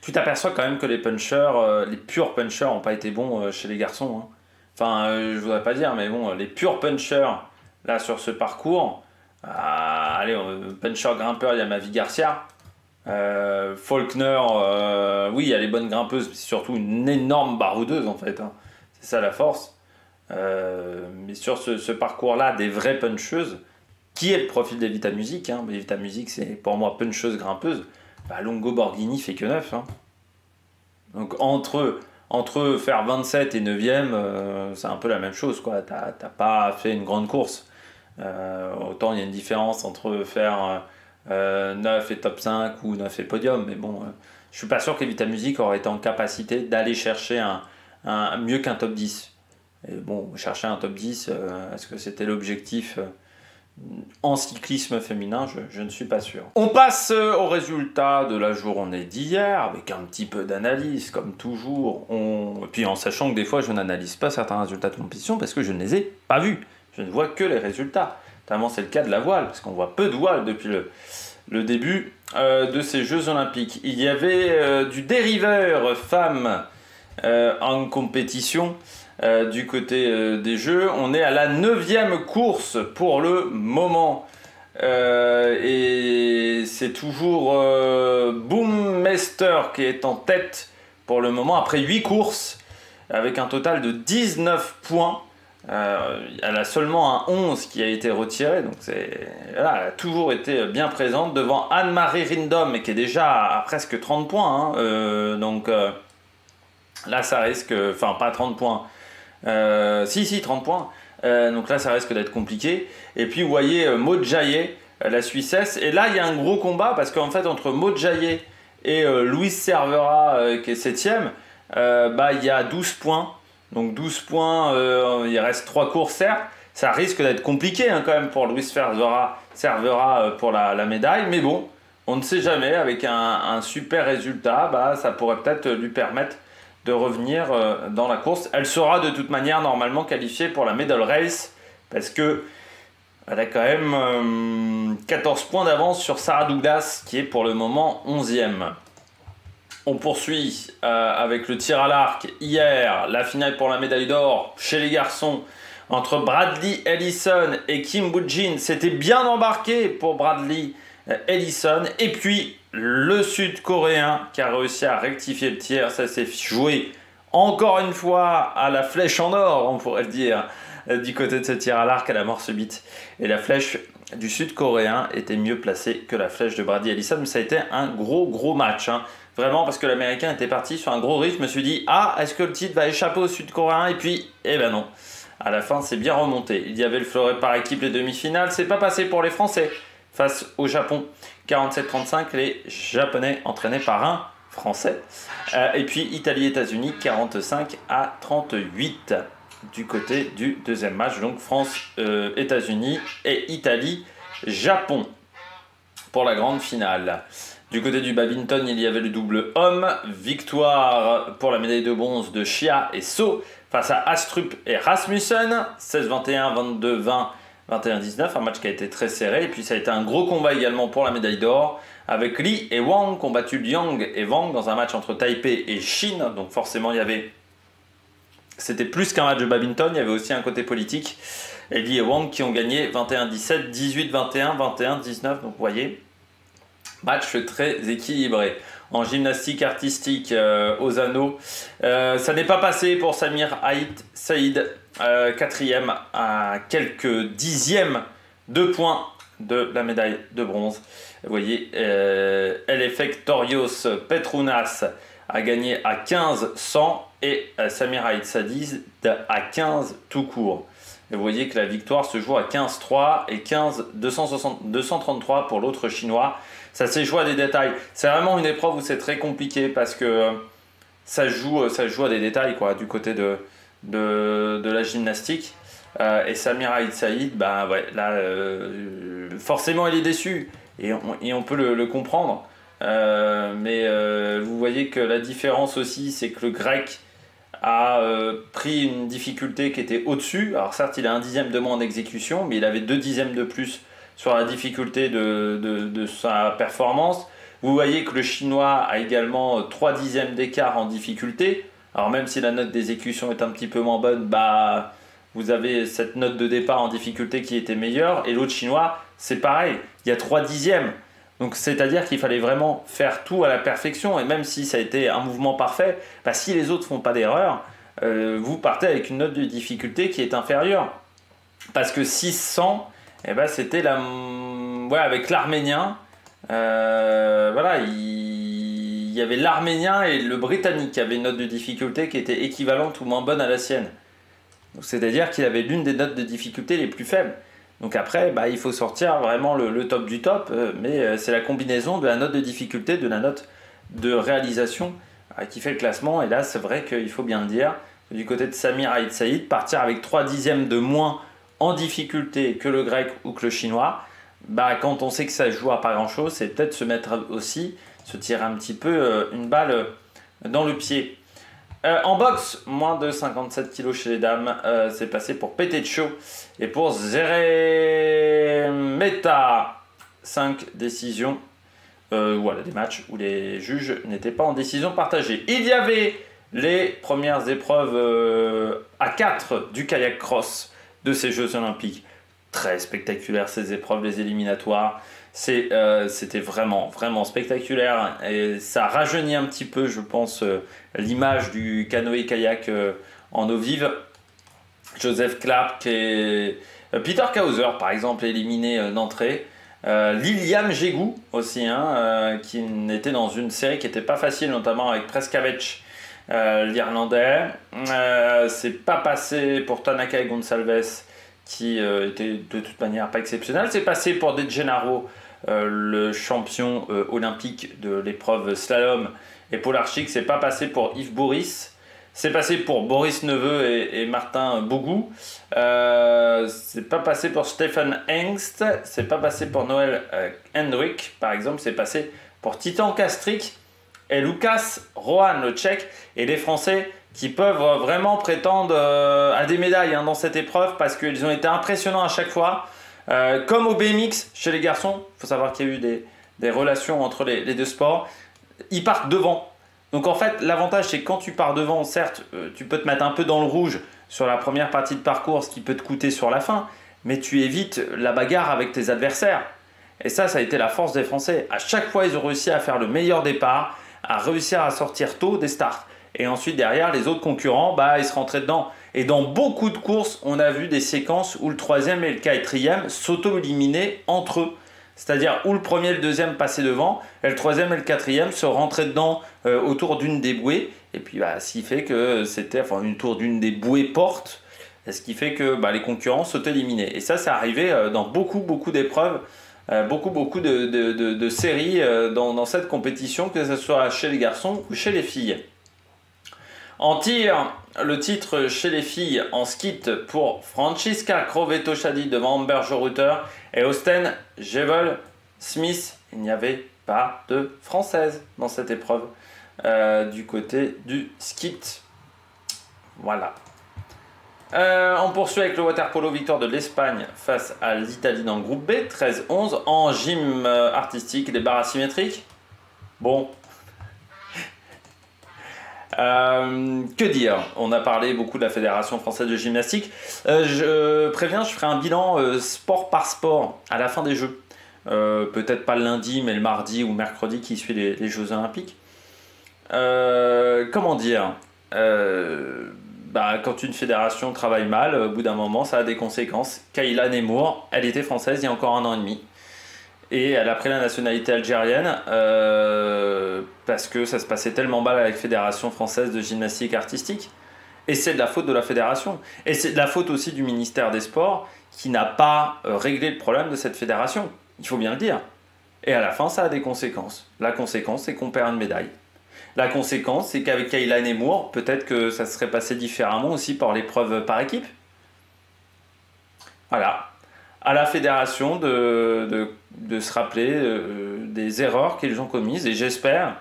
tu t'aperçois quand même que les punchers, les purs punchers n'ont pas été bons chez les garçons. Hein. Enfin, je voudrais pas dire, mais bon, les purs punchers, là, sur ce parcours, allez, puncher grimpeur, il y a Mavi Garcia. Faulkner, oui, il y a les bonnes grimpeuses, mais c'est surtout une énorme baroudeuse, en fait. Hein. C'est ça la force. Mais sur ce parcours-là, des vraies puncheuses, qui est le profil des Vita Music, hein. Les Vita Music, c'est pour moi puncheuse, grimpeuse. Bah, Longo Borghini fait que 9. Hein. Donc entre faire 27 et 9ème, c'est un peu la même chose, quoi. T'as pas fait une grande course. Autant il y a une différence entre faire 9 et top 5 ou 9 et podium, mais bon, je suis pas sûr que les Vita Music auraient été en capacité d'aller chercher un mieux qu'un top 10. Et bon, chercher un top 10, est-ce que c'était l'objectif en cyclisme féminin? Je ne suis pas sûr. On passe aux résultats de la journée d'hier, avec un petit peu d'analyse, comme toujours. Et puis en sachant que des fois, je n'analyse pas certains résultats de compétition parce que je ne les ai pas vus. Je ne vois que les résultats. Notamment, c'est le cas de la voile, parce qu'on voit peu de voile depuis le début de ces Jeux Olympiques. Il y avait du dériveur femmes en compétition. Du côté des Jeux, on est à la 9e course pour le moment. Et c'est toujours Boommeister qui est en tête pour le moment, après 8 courses, avec un total de 19 points. Elle a seulement un 11 qui a été retiré, donc voilà, elle a toujours été bien présente devant Anne-Marie Rindom, qui est déjà à presque 30 points. Hein. Donc là, ça risque... Enfin, pas 30 points. Si, 30 points. Donc là, ça risque d'être compliqué. Et puis, vous voyez Maud Jaillet, la Suissesse. Et là, il y a un gros combat parce qu'en fait, entre Maud Jaillet et Louise Cervera, qui est 7ème, il y a 12 points. Donc 12 points, il reste 3 courses, certes. Ça risque d'être compliqué hein, quand même pour Louise Cervera pour la médaille. Mais bon, on ne sait jamais. Avec un super résultat, ça pourrait peut-être lui permettre de revenir dans la course. Elle sera de toute manière normalement qualifiée pour la medal race parce que elle a quand même 14 points d'avance sur Sarah Douglas qui est pour le moment 11ème. On poursuit avec le tir à l'arc. Hier, la finale pour la médaille d'or chez les garçons entre Bradley Ellison et Kim Woo-jin. C'était bien embarqué pour Bradley Ellison. Et puis le Sud-Coréen qui a réussi à rectifier le tir. Ça s'est joué encore une fois à la flèche en or, on pourrait le dire, du côté de ce tir à l'arc à la mort subite. Et la flèche du Sud-Coréen était mieux placée que la flèche de Bradley Ellison. Mais ça a été un gros match. Hein. Vraiment, parce que l'Américain était parti sur un gros rythme. Je me suis dit, est-ce que le titre va échapper au Sud-Coréen? Et puis, non. À la fin, c'est bien remonté. Il y avait le fleuret par équipe, les demi-finales. C'est pas passé pour les Français face au Japon. 47-35, les Japonais entraînés par un Français. Et puis, Italie-États-Unis, 45-38 du côté du deuxième match. Donc, France-États-Unis et Italie-Japon pour la grande finale. Du côté du badminton, il y avait le double homme. Victoire pour la médaille de bronze de Chia et So face à Astrup et Rasmussen. 16-21, 22-20, 21-19. Un match qui a été très serré. Et puis ça a été un gros combat également pour la médaille d'or. Avec Li et Wang qui ont battu Liang et Wang dans un match entre Taipei et Chine. Donc forcément, c'était plus qu'un match de badminton. Il y avait aussi un côté politique. Et Li et Wang qui ont gagné 21-17, 18-21, 21-19. Donc vous voyez... Match très équilibré. En gymnastique artistique aux anneaux, ça n'est pas passé pour Samir Saïd, 4ème à quelques dixièmes de points de la médaille de bronze. Vous voyez, Elefectorios Petrounas a gagné à 15-100 et Samir Saïd à 15 tout court. Et vous voyez que la victoire se joue à 15-3 et 233 pour l'autre chinois. Ça s'est joué à des détails. C'est vraiment une épreuve où c'est très compliqué parce que ça joue à des détails quoi, du côté de la gymnastique. Et Samir Saïd, forcément il est déçu et on peut le comprendre. Mais vous voyez que la différence aussi, c'est que le grec a pris une difficulté qui était au-dessus. Alors certes, il a 1/10 de moins en exécution, mais il avait 2/10 de plus sur la difficulté de sa performance. Vous voyez que le chinois a également 3/10 d'écart en difficulté. Alors même si la note d'exécution est un petit peu moins bonne, bah, vous avez cette note de départ en difficulté qui était meilleure. Et l'autre chinois, c'est pareil, il y a 3/10. Donc c'est-à-dire qu'il fallait vraiment faire tout à la perfection. Et même si ça a été un mouvement parfait, bah, si les autres font pas d'erreur, vous partez avec une note de difficulté qui est inférieure. Parce que 600, eh ben, c'était ouais, avec l'Arménien. Voilà, il y avait l'Arménien et le Britannique qui avaient une note de difficulté qui était équivalente ou moins bonne à la sienne. C'est-à-dire qu'il avait l'une des notes de difficulté les plus faibles. Donc après, bah, il faut sortir vraiment le top du top, mais c'est la combinaison de la note de difficulté, de la note de réalisation qui fait le classement. Et là, c'est vrai qu'il faut bien le dire, du côté de Samir Aït Saïd, partir avec 3/10 de moins en difficulté que le grec ou que le chinois, bah, quand on sait que ça joue à pas grand-chose, c'est peut-être se tirer un petit peu une balle dans le pied. En boxe, moins de 57 kg chez les dames, c'est passé pour Petecho et pour Zeremeta. 5 décisions, voilà, des matchs où les juges n'étaient pas en décision partagée. Il y avait les premières épreuves à 4 du kayak cross de ces Jeux Olympiques. Très spectaculaire ces épreuves, les éliminatoires. C'était vraiment, vraiment spectaculaire et ça rajeunit un petit peu, je pense, l'image du canoë-kayak en eau vive. Joseph Clark et Peter Kauser, par exemple, éliminé d'entrée. Liliam Jégou aussi, qui était dans une série qui n'était pas facile, notamment avec Preskavec, l'Irlandais. C'est pas passé pour Tanaka et Gonçalves, qui était de toute manière pas exceptionnel. C'est passé pour De Gennaro, le champion olympique de l'épreuve slalom, et Polarchik. C'est pas passé pour Yves Boris. C'est passé pour Boris Neveu et Martin Bougou. C'est pas passé pour Stefan Hengst. C'est pas passé pour Noël Hendrik, par exemple. C'est passé pour Titan Kastrik et Lucas Rohan, le tchèque, et les Français qui peuvent vraiment prétendre à des médailles dans cette épreuve parce qu'ils ont été impressionnants à chaque fois. Comme au BMX chez les garçons, il faut savoir qu'il y a eu des relations entre les deux sports. Ils partent devant. Donc en fait, l'avantage c'est que quand tu pars devant, certes, tu peux te mettre un peu dans le rouge sur la première partie de parcours, ce qui peut te coûter sur la fin, mais tu évites la bagarre avec tes adversaires. Et ça a été la force des Français. À chaque fois, ils ont réussi à faire le meilleur départ, à réussir à sortir tôt des starts. Et ensuite, derrière, les autres concurrents, bah, ils se rentraient dedans. Et dans beaucoup de courses, on a vu des séquences où le 3e et le 4e s'auto-éliminaient entre eux. C'est-à-dire où le premier et le 2e passaient devant, et le 3e et le 4e se rentraient dedans autour d'une des bouées. Et puis, bah, ce qui fait que c'était autour d'une des bouées portes, ce qui fait que bah, les concurrents s'auto-éliminaient. Et ça arrivé dans beaucoup d'épreuves, beaucoup de séries dans cette compétition, que ce soit chez les garçons ou chez les filles. En tir, le titre chez les filles en skit pour Francisca Crovetto-Chadi devant Amber Joruter et Austen Jevel-Smith. Il n'y avait pas de française dans cette épreuve du côté du skit. Voilà. On poursuit avec le water-polo, victoire de l'Espagne face à l'Italie dans le groupe B, 13-11. En gym artistique, les barres asymétriques. Bon. Que dire? On a parlé beaucoup de la Fédération française de gymnastique. Je préviens, je ferai un bilan sport par sport à la fin des Jeux. Peut-être pas le lundi, mais le mardi ou mercredi qui suit les Jeux Olympiques. Comment dire? Quand une fédération travaille mal, au bout d'un moment, ça a des conséquences. Kayla Nemour, elle était française il y a encore 1 an et demi. Et elle a pris la nationalité algérienne parce que ça se passait tellement mal avec la Fédération française de gymnastique artistique. Et c'est de la faute de la fédération. Et c'est de la faute aussi du ministère des Sports qui n'a pas réglé le problème de cette fédération. Il faut bien le dire. Et à la fin, ça a des conséquences. La conséquence, c'est qu'on perd une médaille. La conséquence, c'est qu'avec Kayla Nemour, peut-être que ça serait passé différemment aussi par l'épreuve par équipe. Voilà. À la fédération de se rappeler des erreurs qu'ils ont commises. Et j'espère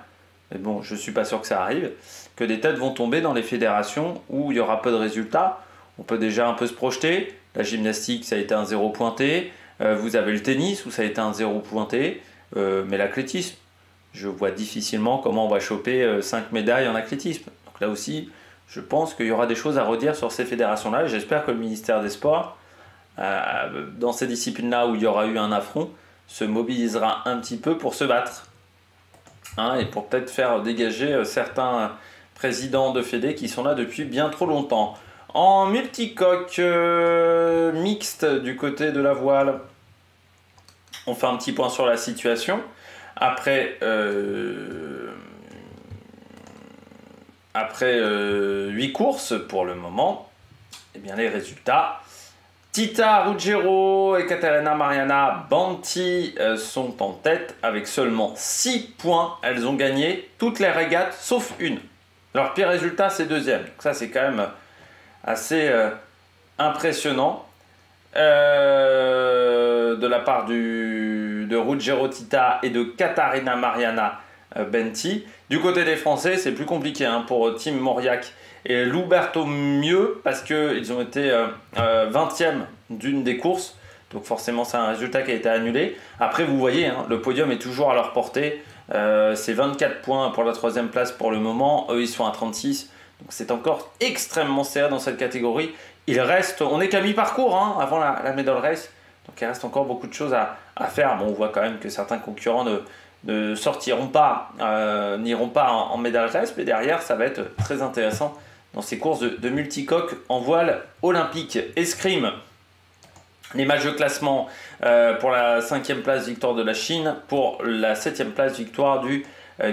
mais bon, je ne suis pas sûr que ça arrive, que des têtes vont tomber dans les fédérations où il y aura peu de résultats. On peut déjà un peu se projeter. La gymnastique, ça a été un zéro pointé. Vous avez le tennis où ça a été un zéro pointé. Mais l'athlétisme, je vois difficilement comment on va choper 5 médailles en athlétisme. Donc là aussi, je pense qu'il y aura des choses à redire sur ces fédérations-là. Et j'espère que le ministère des Sports, dans ces disciplines-là où il y aura eu un affront, se mobilisera un petit peu pour se battre. Et pour peut-être faire dégager certains présidents de fédé qui sont là depuis bien trop longtemps. En multicoque mixte du côté de la voile, on fait un petit point sur la situation. Après 8 courses pour le moment, eh bien les résultats. Tita Ruggiero et Caterina Mariana Banti sont en tête avec seulement 6 points. Elles ont gagné toutes les régates sauf une. Leur pire résultat, c'est deuxième. Donc ça, c'est quand même assez impressionnant de la part de Ruggiero Tita et de Caterina Mariana Banti. Du côté des Français, c'est plus compliqué pour Tim Mauriac et Louberto Mieux parce qu'ils ont été 20e d'une des courses. Donc forcément, c'est un résultat qui a été annulé. Après, vous voyez, le podium est toujours à leur portée. C'est 24 points pour la 3e place pour le moment. Eux, ils sont à 36. Donc c'est encore extrêmement serré dans cette catégorie. Il reste, on n'est qu'à mi-parcours avant la medal race. Donc il reste encore beaucoup de choses à faire. Bon, on voit quand même que certains concurrents ne sortiront pas, n'iront pas en medal race. Mais derrière, ça va être très intéressant dans ces courses de multicoque en voile olympique. Escrime, les matchs de classement pour la 5e place, victoire de la Chine. Pour la 7e place, victoire du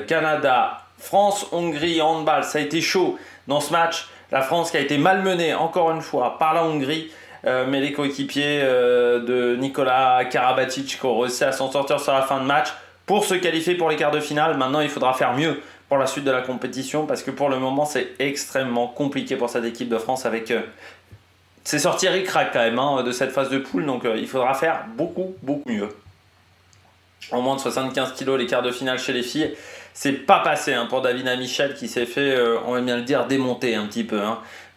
Canada. France-Hongrie en handball, ça a été chaud dans ce match. La France qui a été malmenée encore une fois par la Hongrie. Mais les coéquipiers de Nicolas Karabatic qui ont réussi à s'en sortir sur la fin de match pour se qualifier pour les quarts de finale. Maintenant, il faudra faire mieux pour la suite de la compétition parce que pour le moment, c'est extrêmement compliqué pour cette équipe de France avec c'est sorti ric-rac quand même de cette phase de poule. Donc, il faudra faire beaucoup mieux. En moins de 75 kg, les quarts de finale chez les filles, c'est pas passé pour Davina Michel qui s'est fait, on va bien le dire, démonter un petit peu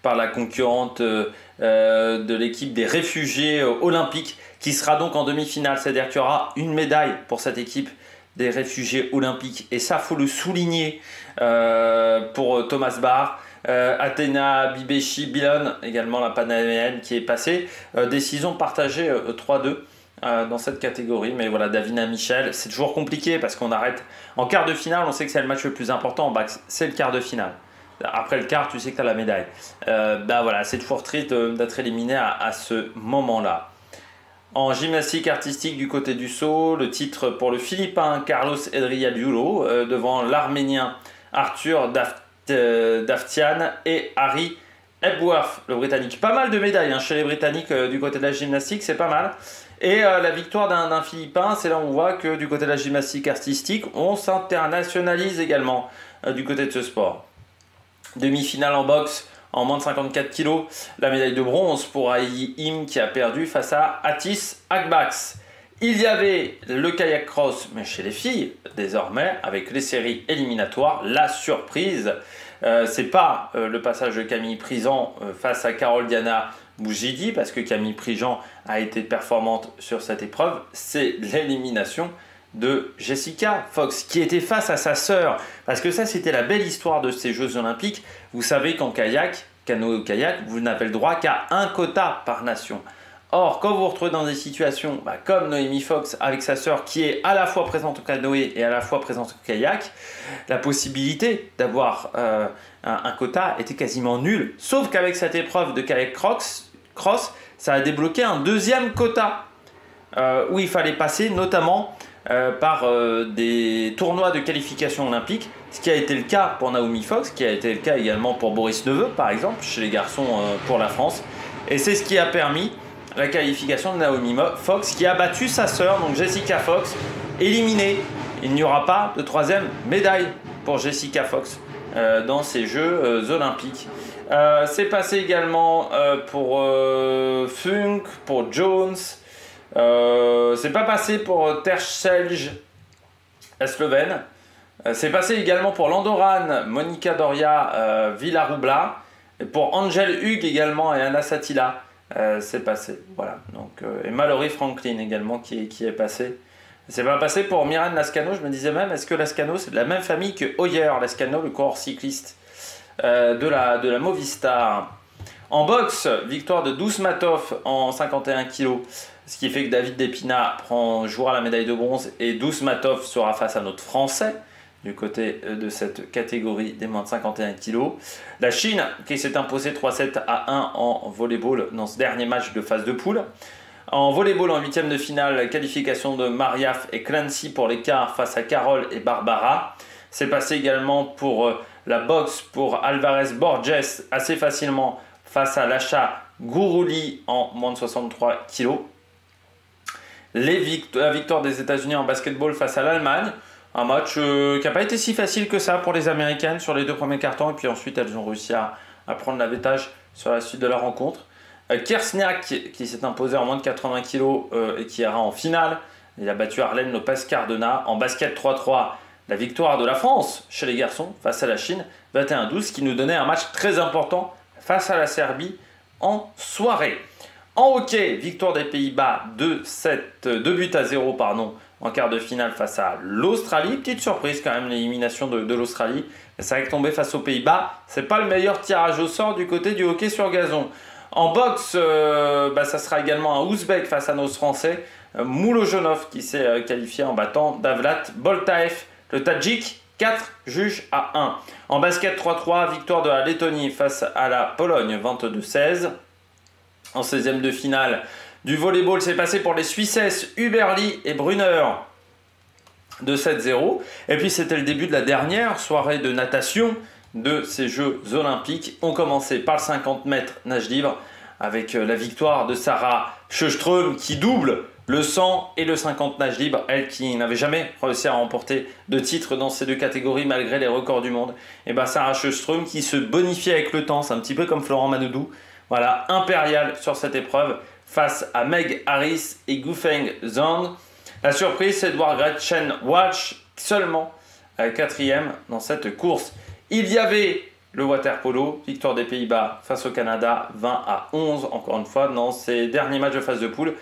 par la concurrente de l'équipe des réfugiés olympiques qui sera donc en demi-finale. C'est-à-dire qu'il y aura une médaille pour cette équipe des réfugiés olympiques. Et ça, faut le souligner pour Thomas Barr. Athena Bibeshi-Billon, également la panaméenne qui est passée. Décision partagée 3-2. Dans cette catégorie, mais voilà, Davina Michel, c'est toujours compliqué parce qu'on arrête en quart de finale. On sait que c'est le match le plus important, c'est le quart de finale. Après le quart, tu sais que tu as la médaille. Voilà, c'est toujours triste d'être éliminé à ce moment-là. En gymnastique artistique du côté du saut, le titre pour le Philippin Carlos Edriabiulo devant l'Arménien Arthur Daftian et Harry Hepworth, le Britannique. Pas mal de médailles chez les Britanniques du côté de la gymnastique, c'est pas mal. Et la victoire d'un Philippin, c'est là où on voit que du côté de la gymnastique artistique, on s'internationalise également du côté de ce sport. Demi-finale en boxe en moins de 54 kg, la médaille de bronze pour Aïe Im qui a perdu face à Atis Akbaks. Il y avait le kayak cross, mais chez les filles, désormais, avec les séries éliminatoires, la surprise, c'est pas le passage de Camille Prigent face à Carole Diana Bougidi, parce que Camille Prigent a été performante sur cette épreuve, c'est l'élimination de Jessica Fox, qui était face à sa sœur, parce que ça c'était la belle histoire de ces Jeux Olympiques. Vous savez qu'en kayak, canoë-kayak, vous n'avez le droit qu'à un quota par nation. Or, quand vous vous retrouvez dans des situations comme Noémie Fox avec sa sœur qui est à la fois présente au canoë et à la fois présente au kayak, la possibilité d'avoir un quota était quasiment nulle. Sauf qu'avec cette épreuve de kayak cross, ça a débloqué un deuxième quota où il fallait passer notamment par des tournois de qualification olympique, ce qui a été le cas pour Naomi Fox, qui a été le cas également pour Boris Neveu par exemple, chez les garçons pour la France. Et c'est ce qui a permis la qualification de Naomi Fox qui a battu sa sœur, donc Jessica Fox, éliminée. Il n'y aura pas de troisième médaille pour Jessica Fox dans ces Jeux Olympiques. C'est passé également pour Funk, pour Jones. C'est pas passé pour Tercelj, la Slovène. C'est passé également pour l'Andorane, Monica Doria, Villarubla. Et pour Angel Hughes également et Anna Satila, c'est passé. Voilà. Donc, et Mallory Franklin également qui est passé. C'est pas passé pour Myriam Lascano. Je me disais même, est-ce que Lascano c'est de la même famille que Hoyer Lascano, le coureur cycliste de la Movistar. En boxe, victoire de Dousmatov en 51 kg. Ce qui fait que David Despina jouera la médaille de bronze et Dousmatov sera face à notre Français du côté de cette catégorie des moins de 51 kg. La Chine qui s'est imposée 3-7 à 1 en volleyball dans ce dernier match de phase de poule. En volleyball, en huitième de finale, qualification de Mariaf et Clancy pour les quarts face à Carole et Barbara. C'est passé également pour la boxe pour Alvarez Borges assez facilement face à Lasha Gourouli en moins de 63 kg. La victoire des États-Unis en basketball face à l'Allemagne. Un match qui n'a pas été si facile que ça pour les Américaines sur les 2 premiers cartons. Et puis ensuite, elles ont réussi à prendre l'avantage sur la suite de la rencontre. Kersniak qui s'est imposé en moins de 80 kg et qui ira en finale. Il a battu Arlène Lopez Cardona. En basket 3-3, la victoire de la France chez les garçons face à la Chine. 21-12 qui nous donnait un match très important face à la Serbie en soirée. En hockey, victoire des Pays-Bas 2 buts à 0 pardon, en quart de finale face à l'Australie. Petite surprise quand même, l'élimination de l'Australie. C'est vrai que tomber face aux Pays-Bas, c'est pas le meilleur tirage au sort du côté du hockey sur gazon. En boxe, ça sera également un Ouzbek face à nos Français. Moulojonov qui s'est qualifié en battant Davlat Boltaev, le Tadjik, 4 juges à 1. En basket 3-3, victoire de la Lettonie face à la Pologne 22-16. En 16e de finale du volleyball, c'est passé pour les Suissesses Huberli et Brunner de 7-0. Et puis c'était le début de la dernière soirée de natation de ces Jeux Olympiques. On commençait par le 50 mètres nage libre avec la victoire de Sarah Sjöström qui double le 100 et le 50 nage libre, elle qui n'avait jamais réussi à remporter de titre dans ces deux catégories malgré les records du monde. Et bien Sarah Sjöström qui se bonifie avec le temps, c'est un petit peu comme Florent Manoudou. Voilà, impérial sur cette épreuve face à Meg Harris et Gufeng Zhang. La surprise, c'est de voir Gretchen Walsh seulement 4e dans cette course. Il y avait le water-polo, victoire des Pays-Bas face au Canada 20-11, encore une fois, dans ces derniers matchs de phase de poule.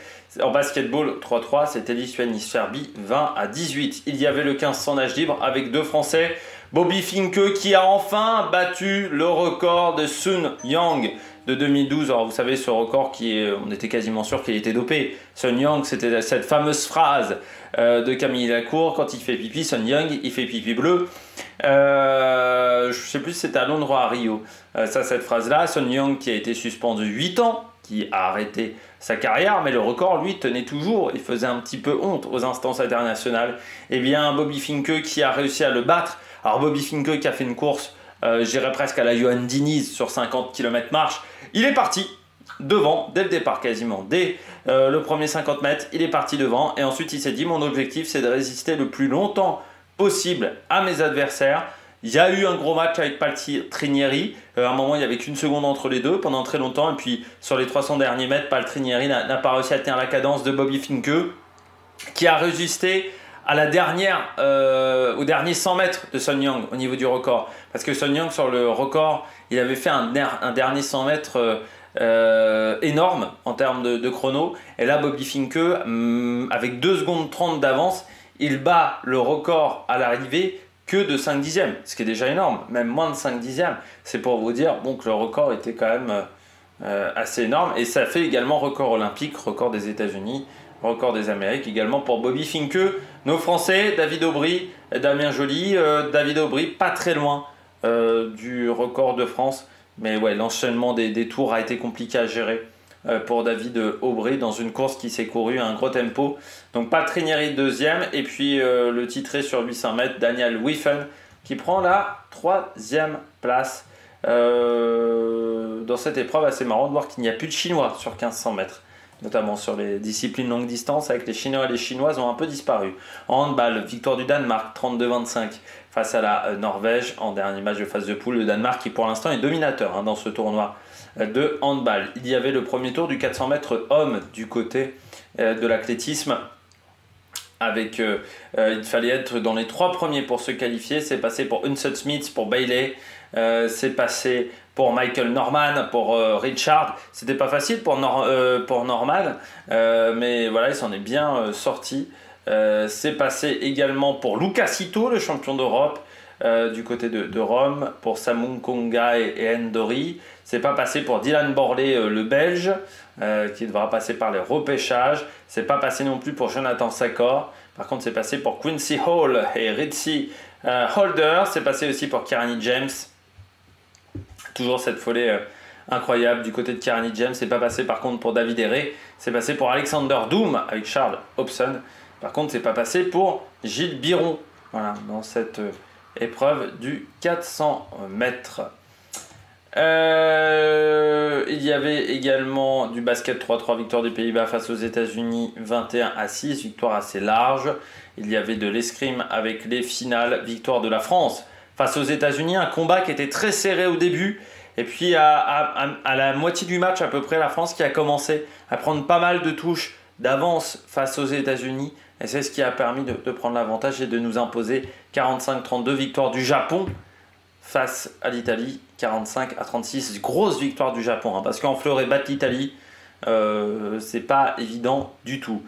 En basketball 3-3, c'était Lituanie-Serbie 20-18. Il y avait le 1500 nage libre avec 2 Français. Bobby Finke qui a enfin battu le record de Sun Yang de 2012. Alors vous savez ce record on était quasiment sûr qu'il était dopé. Sun Yang, c'était cette fameuse phrase de Camille Lacour, quand il fait pipi, Sun Yang, il fait pipi bleu. Je ne sais plus si c'était à Londres ou à Rio. Cette phrase-là, Sun Yang qui a été suspendu 8 ans, qui a arrêté sa carrière, mais le record, lui, tenait toujours. Il faisait un petit peu honte aux instances internationales. Et bien, Bobby Finke qui a réussi à le battre. Alors, Bobby Finke qui a fait une course, j'irais presque à la Johan Diniz sur 50 km marche. Il est parti devant, dès le départ quasiment. Dès le premier 50 mètres, il est parti devant. Et ensuite, il s'est dit, mon objectif, c'est de résister le plus longtemps possible à mes adversaires. Il y a eu un gros match avec Paltrinieri. À un moment, il n'y avait qu'une seconde entre les deux pendant très longtemps. Et puis, sur les 300 derniers mètres, Paltrinieri n'a pas réussi à tenir la cadence de Bobby Finke, qui a résisté à la au dernier 100 mètres de Sun Yang au niveau du record. Parce que Sun Yang, sur le record, il avait fait un dernier 100 mètres énorme en termes de chrono. Et là, Bobby Finke, avec 2 secondes 30 d'avance, il bat le record à l'arrivée que de 5 dixièmes, ce qui est déjà énorme, même moins de 5 dixièmes. C'est pour vous dire que le record était quand même assez énorme. Et ça fait également record olympique, record des États-Unis, record des Amériques également pour Bobby Finke. Nos Français, David Aubry, Damien Joly. David Aubry, pas très loin du record de France. Mais ouais, l'enchaînement des tours a été compliqué à gérer pour David Aubry dans une course qui s'est courue à un gros tempo. Donc Paltrinieri 2e et puis le titré sur 800 mètres, Daniel Wiffen qui prend la 3e place dans cette épreuve. Assez marrant de voir qu'il n'y a plus de Chinois sur 1500 mètres, notamment sur les disciplines longue distance, avec les Chinois et les Chinoises ont un peu disparu. En handball, victoire du Danemark 32-25 face à la Norvège en dernier match de phase de poule. Le Danemark qui pour l'instant est dominateur dans ce tournoi de handball. Il y avait le premier tour du 400 mètres homme du côté de l'athlétisme avec il fallait être dans les 3 premiers pour se qualifier. C'est passé pour Unseld Smith, pour Bailey, c'est passé pour Michael Norman, pour Richard. C'était pas facile pour Norman, mais voilà, il s'en est bien sorti. C'est passé également pour Lucas Ito, le champion d'Europe, du côté de Rome, pour Samung Konga et Endori. C'est pas passé pour Dylan Borlée, le Belge, qui devra passer par les repêchages. C'est pas passé non plus pour Jonathan Sakor. Par contre, c'est passé pour Quincy Hall et Ritzy Holder. C'est passé aussi pour Kirani James. Toujours cette folie incroyable du côté de Kirani James. C'est pas passé par contre pour David Herré. C'est passé pour Alexander Doom avec Charles Hobson. Par contre, c'est pas passé pour Gilles Biron. Voilà, dans cette épreuve du 400 mètres. Il y avait également du basket 3-3, victoire des Pays-Bas face aux États-Unis 21-6, victoire assez large. Il y avait de l'escrime avec les finales, victoire de la France face aux États-Unis, un combat qui était très serré au début. Et puis à la moitié du match à peu près, la France qui a commencé à prendre pas mal de touches d'avance face aux États-Unis. Et c'est ce qui a permis de prendre l'avantage et de nous imposer 45-32, victoire du Japon face à l'Italie, 45-36. Grosse victoire du Japon, hein, parce qu'en fleuret battre l'Italie, c'est pas évident du tout.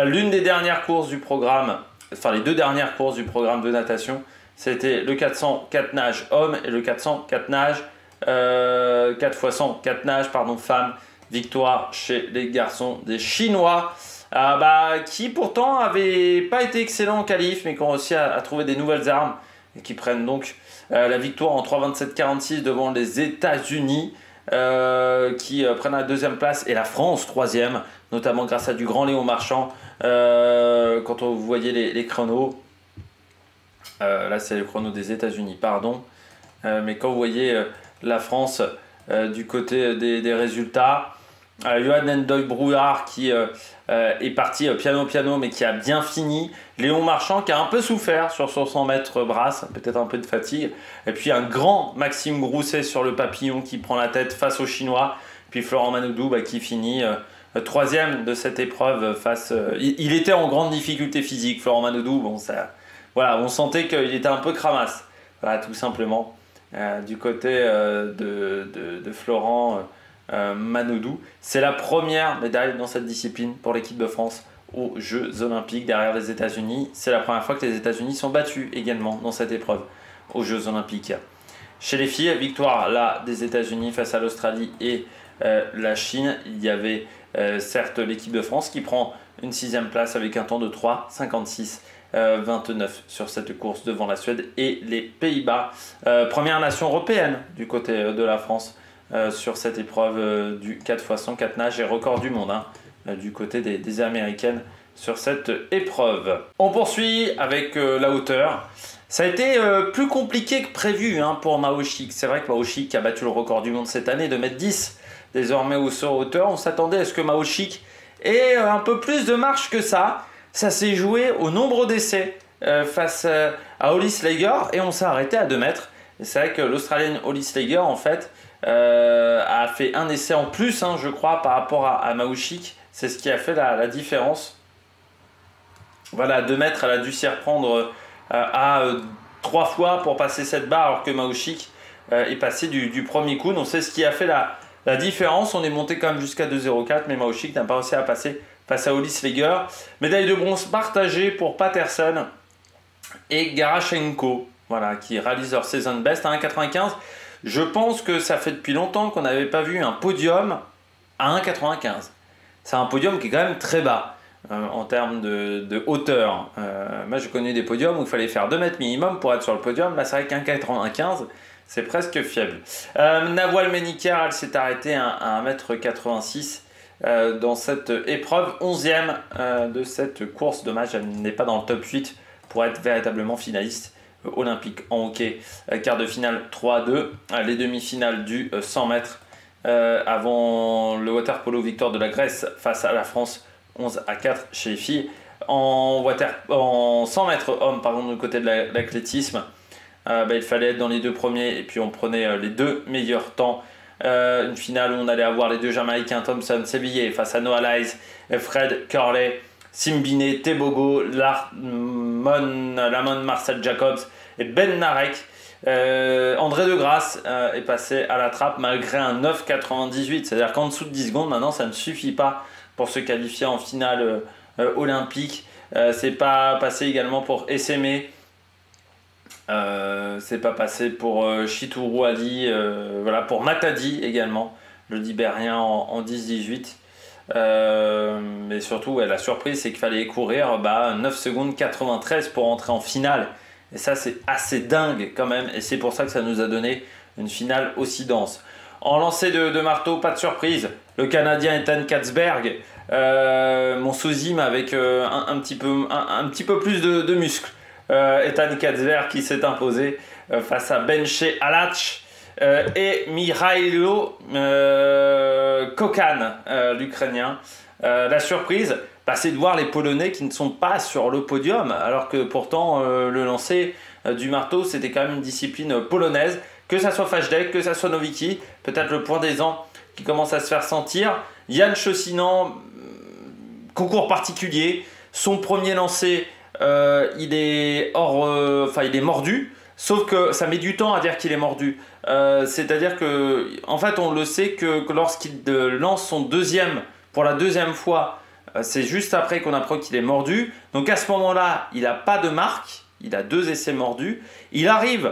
L'une des dernières courses du programme, enfin les 2 dernières courses du programme de natation, c'était le 400 4 nages hommes et le 400 4 nages 4 x 100 4 nages pardon femmes. Victoire chez les garçons des Chinois, qui pourtant n'avaient pas été excellents en qualif, mais qui ont réussi à trouver des nouvelles armes et qui prennent donc la victoire en 3:27:46 devant les États-Unis, qui prennent la 2e place, et la France 3e, notamment grâce à du grand Léon Marchand. Quand vous voyez les chronos, là c'est le chrono des États-Unis, pardon, mais quand vous voyez la France du côté des résultats, Johan Endoy Brouillard qui est parti piano mais qui a bien fini. Léon Marchand qui a un peu souffert sur son 100 mètres brasse, peut-être un peu de fatigue. Et puis un grand Maxime Grousset sur le papillon qui prend la tête face aux Chinois. Puis Florent Manoudou qui finit 3e de cette épreuve face. Il était en grande difficulté physique, Florent Manoudou. Bon, voilà, on sentait qu'il était un peu cramasse, voilà, tout simplement. Du côté de Florent Manoudou. C'est la première médaille dans cette discipline pour l'équipe de France aux Jeux Olympiques derrière les États-Unis. C'est la première fois que les États-Unis sont battus également dans cette épreuve aux Jeux Olympiques. Chez les filles, victoire là des États-Unis face à l'Australie et la Chine. Il y avait certes l'équipe de France qui prend une 6e place avec un temps de 3:56. 29 sur cette course devant la Suède et les Pays-Bas. Première nation européenne du côté de la France sur cette épreuve du 4 x 100 4 nages et record du monde du côté des Américaines sur cette épreuve. On poursuit avec la hauteur. Ça a été plus compliqué que prévu pour Mao Sik. C'est vrai que Mao Sik a battu le record du monde cette année de 1m10 désormais au saut hauteur. On s'attendait à ce que Mao Sik ait un peu plus de marche que ça. Ça s'est joué au nombre d'essais face à Holly Slager et on s'est arrêté à 2 mètres. Et c'est vrai que l'Australienne Holly Slager en fait a fait un essai en plus, je crois, par rapport à Mao Sik. C'est ce qui a fait la différence. Voilà, à 2 mètres, elle a dû s'y reprendre à 3 fois pour passer cette barre, alors que Mao Sik est passé du premier coup. Donc c'est ce qui a fait la différence. On est monté quand même jusqu'à 2,04, mais Mao Sik n'a pas réussi à passer face à Holly Slager. Médaille de bronze partagée pour Patterson et Garashenko, voilà, qui réalisent leur season best à 1,95. Je pense que ça fait depuis longtemps qu'on n'avait pas vu un podium à 1,95. C'est un podium qui est quand même très bas en termes de hauteur. Moi, j'ai connu des podiums où il fallait faire 2 mètres minimum pour être sur le podium. Là, c'est vrai qu'1,95, c'est presque fiable. Nawal Meniker, elle s'est arrêtée à 1,86 m dans cette épreuve, 11e de cette course. Dommage, elle n'est pas dans le top 8 pour être véritablement finaliste olympique en hockey. Quart de finale 3-2, les demi-finales du 100 mètres avant le water-polo, victoire de la Grèce face à la France 11-4 chez les filles. En 100 mètres hommes, pardon, du côté de l'athlétisme, il fallait être dans les 2 premiers et puis on prenait les 2 meilleurs temps. Une finale où on allait avoir les 2 Jamaïcains Thompson Sévillier face à Noah Lyles et Fred Curley. Simbine, Tebogo, Lamon Marcel Jacobs et Ben Narek. André de Grasse est passé à la trappe malgré un 9,98. C'est-à-dire qu'en dessous de 10 secondes, maintenant, ça ne suffit pas pour se qualifier en finale olympique. C'est pas passé également pour Esseme. C'est pas passé pour Chitourou Ali. Voilà, pour Matadi également, le Libérien en 10-18. Mais surtout, la surprise, c'est qu'il fallait courir 9 secondes 93 pour entrer en finale. Et ça, c'est assez dingue quand même. Et c'est pour ça que ça nous a donné une finale aussi dense. En lancer de marteau, pas de surprise. Le Canadien Ethan Katzberg, mon sosie, avec un petit peu plus de muscles. Ethan Katzberg qui s'est imposé face à Benche Alach et Mikhailo Kokan, l'Ukrainien. La surprise, c'est de voir les Polonais qui ne sont pas sur le podium, alors que pourtant le lancer du marteau, c'était quand même une discipline polonaise. Que ça soit Fajdek, que ça soit Nowicki, peut-être le point des ans qui commence à se faire sentir. Yann Chaussinan, concours particulier. Son premier lancer, il est il est mordu. Sauf que ça met du temps à dire qu'il est mordu. C'est-à-dire que, en fait, on le sait que lorsqu'il lance son deuxième pour la deuxième fois, c'est juste après qu'on apprend qu'il est mordu. Donc à ce moment-là, il n'a pas de marque. Il a 2 essais mordus. Il arrive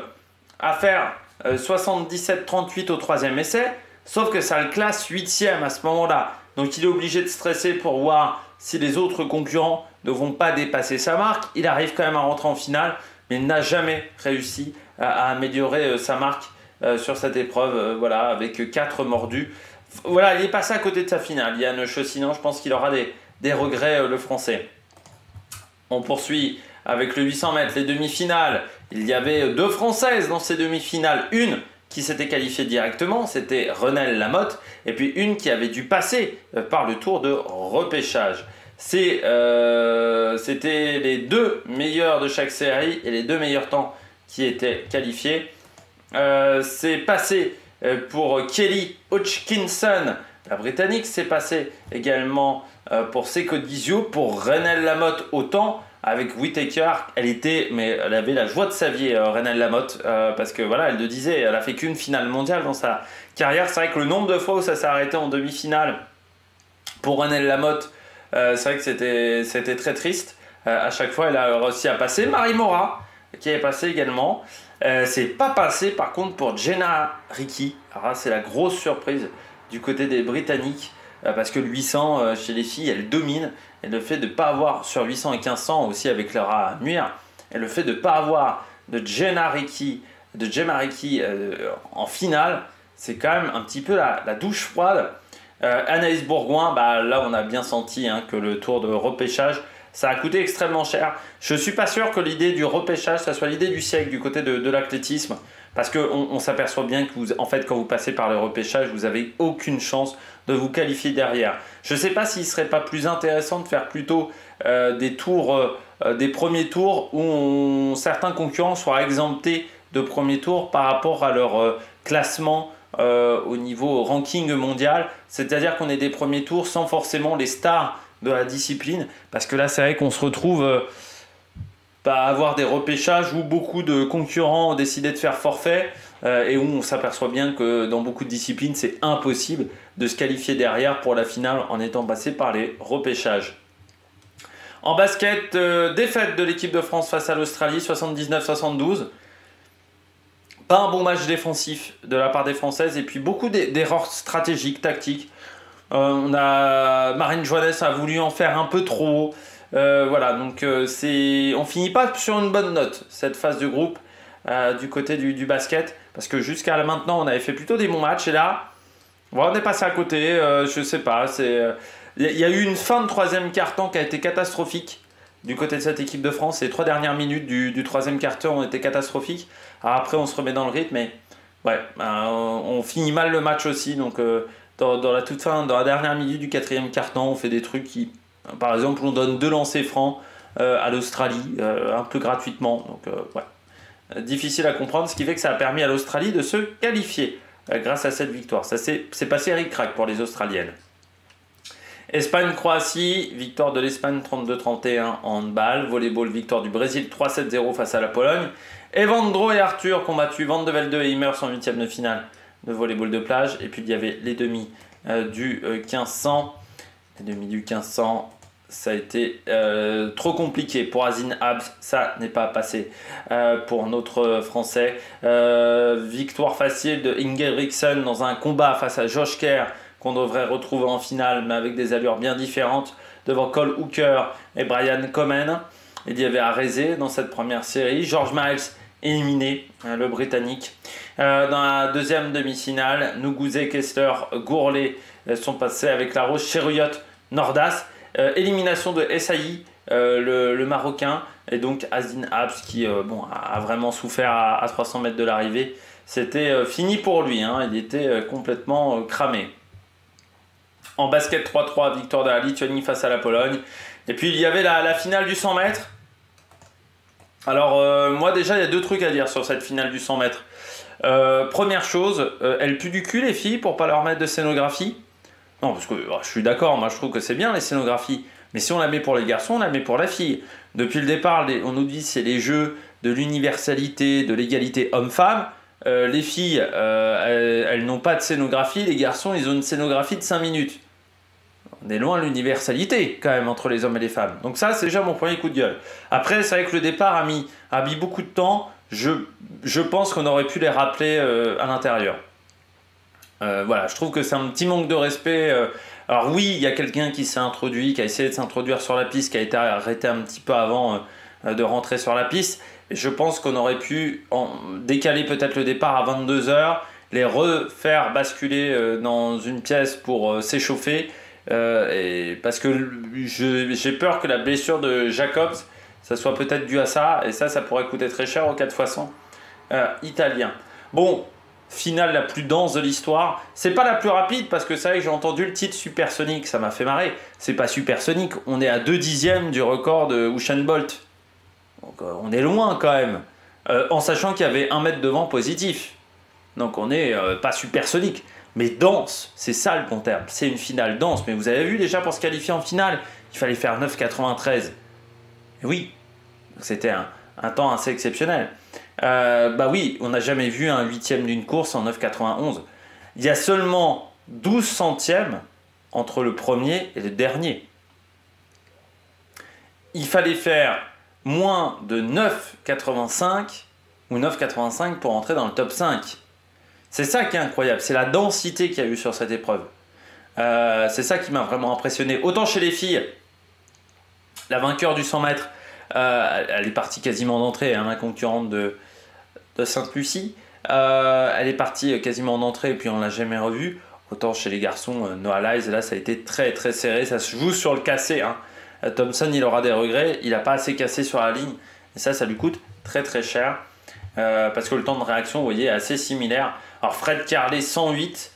à faire 77-38 au troisième essai, sauf que ça le classe 8e à ce moment-là. Donc il est obligé de stresser pour voir si les autres concurrents ne vont pas dépasser sa marque. Il arrive quand même à rentrer en finale, mais il n'a jamais réussi à améliorer sa marque sur cette épreuve, voilà, avec 4 mordus. Voilà, il est passé à côté de sa finale. Yann Chaussinan, je pense qu'il aura des regrets, le français. On poursuit avec le 800 mètres, les demi-finales. Il y avait 2 Françaises dans ces demi-finales. Une qui s'était qualifiée directement, c'était Renelle Lamotte. Et puis une qui avait dû passer par le tour de repêchage. C'était les 2 meilleurs de chaque série et les 2 meilleurs temps qui étaient qualifiés. C'est passé pour Kelly Hodgkinson, la Britannique. C'est passé également pour Seko Dizio, pour Renelle Lamotte autant. Avec Whittaker, elle avait la joie de sa vie, Renelle Lamotte, parce que voilà, elle le disait, elle a fait qu'une finale mondiale dans sa carrière. C'est vrai que le nombre de fois où ça s'est arrêté en demi-finale pour Renelle Lamotte, c'est vrai que c'était très triste. À chaque fois, elle a réussi à passer. Marie Mora, qui est passée également. C'est pas passé par contre pour Jenna Ricci. Alors là, c'est la grosse surprise du côté des Britanniques, parce que le 800 chez les filles, elle domine. Et le fait de ne pas avoir sur 800 et 1500 aussi avec Laura Muir, et le fait de ne pas avoir de Jenna Ricci en finale, c'est quand même un petit peu la douche froide. Anaïs Bourgoin, là on a bien senti que le tour de repêchage, ça a coûté extrêmement cher. Je ne suis pas sûr que l'idée du repêchage, ça soit l'idée du siècle du côté de l'athlétisme. Parce qu'on s'aperçoit bien que quand vous passez par le repêchage, vous n'avez aucune chance de vous qualifier derrière. Je ne sais pas s'il ne serait pas plus intéressant de faire plutôt des premiers tours où certains concurrents soient exemptés de premier tour par rapport à leur classement au niveau ranking mondial. C'est-à-dire qu'on ait des premiers tours sans forcément les stars de la discipline. Parce que là, c'est vrai qu'on se retrouve à avoir des repêchages où beaucoup de concurrents ont décidé de faire forfait et où on s'aperçoit bien que dans beaucoup de disciplines, c'est impossible de se qualifier derrière pour la finale en étant passé par les repêchages. En basket, défaite de l'équipe de France face à l'Australie, 79-72. Pas un bon match défensif de la part des Françaises et puis beaucoup d'erreurs stratégiques, tactiques. Marine Joannès a voulu en faire un peu trop. Voilà, donc on finit pas sur une bonne note cette phase de groupe du côté du basket, parce que jusqu'à maintenant on avait fait plutôt des bons matchs et là on est passé à côté. Je sais pas, il y a eu une fin de troisième quart-temps qui a été catastrophique du côté de cette équipe de France. Les 3 dernières minutes du troisième quart-temps ont été catastrophiques. Alors après on se remet dans le rythme, mais ouais, on finit mal le match aussi. Donc dans la toute fin, dans la dernière minute du 4e quart-temps, on fait des trucs qui, par exemple, on donne 2 lancers francs à l'Australie, un peu gratuitement. Donc, ouais, difficile à comprendre, ce qui fait que ça a permis à l'Australie de se qualifier grâce à cette victoire. C'est passé ric-rac pour les Australiennes. Espagne-Croatie, victoire de l'Espagne 32-31 en handball. Volleyball, victoire du Brésil 3-7-0 face à la Pologne. Evandro et Arthur combattu Van de Velde et Immers en huitième de finale de volleyball de plage. Et puis il y avait les demi du 1500. Les demi du 1500, ça a été trop compliqué pour Azin Abs. Ça n'est pas passé pour notre Français. Victoire facile de Ingebrigtsen dans un combat face à Josh Kerr qu'on devrait retrouver en finale, mais avec des allures bien différentes, devant Cole Hooker et Brian Komen. Il y avait Arezé dans cette première série. George Miles éliminé, le Britannique. Dans la deuxième demi-finale, Nuguze, Kessler, Gourlet sont passés avec la Rose Cheruyot, Nordas. Élimination de Essayi, le Marocain, et donc Azin Abs qui a vraiment souffert à 300 mètres de l'arrivée. C'était fini pour lui, hein. Il était complètement cramé. En basket 3-3, victoire de la Lituanie face à la Pologne. Et puis il y avait la finale du 100 mètres. Alors moi déjà il y a deux trucs à dire sur cette finale du 100 mètres. Première chose, elles puent du cul les filles pour pas leur mettre de scénographie. Non, parce que je suis d'accord, moi je trouve que c'est bien les scénographies. Mais si on la met pour les garçons, on la met pour la fille. Depuis le départ, on nous dit c'est les jeux de l'universalité, de l'égalité homme-femme. Les filles, elles n'ont pas de scénographie. Les garçons, ils ont une scénographie de 5 minutes. On est loin de l'universalité quand même entre les hommes et les femmes. Donc ça, c'est déjà mon premier coup de gueule. Après, c'est vrai que le départ a mis beaucoup de temps. Je pense qu'on aurait pu les rappeler à l'intérieur. Voilà, je trouve que c'est un petit manque de respect. Alors oui, il y a quelqu'un qui s'est introduit, qui a essayé de s'introduire sur la piste, qui a été arrêté un petit peu avant de rentrer sur la piste. Et je pense qu'on aurait pu décaler peut-être le départ à 22 h, les refaire basculer dans une pièce pour s'échauffer. Parce que j'ai peur que la blessure de Jacobs, ça soit peut-être dû à ça. Et ça pourrait coûter très cher aux 4x100 italiens. Bon. Finale la plus dense de l'histoire. C'est pas la plus rapide parce que c'est vrai que j'ai entendu le titre Supersonic, ça m'a fait marrer. C'est pas Supersonic, on est à 2 dixièmes du record de Usain Bolt. Donc on est loin quand même. En sachant qu'il y avait 1 mètre de vent positif. Donc on est pas Supersonic, mais dense. C'est ça le bon terme. C'est une finale dense. Mais vous avez vu déjà pour se qualifier en finale, il fallait faire 9,93. Et oui, c'était un temps assez exceptionnel. Bah oui, on n'a jamais vu un huitième d'une course en 9,91. Il y a seulement 12 centièmes entre le premier et le dernier. Il fallait faire moins de 9,85 ou 9,85 pour entrer dans le top 5. C'est ça qui est incroyable, c'est la densité qu'il y a eu sur cette épreuve. C'est ça qui m'a vraiment impressionné. Autant chez les filles, la vainqueur du 100 mètres, elle est partie quasiment d'entrée, hein, la concurrente de Sainte-Lucie. Elle est partie quasiment d'entrée et puis on ne l'a jamais revue. Autant chez les garçons, Noah Lyles, là ça a été très très serré, ça se joue sur le cassé. Hein. Thompson, il aura des regrets, il n'a pas assez cassé sur la ligne. Et ça lui coûte très très cher. Parce que le temps de réaction, vous voyez, est assez similaire. Alors Fred Carlet 108,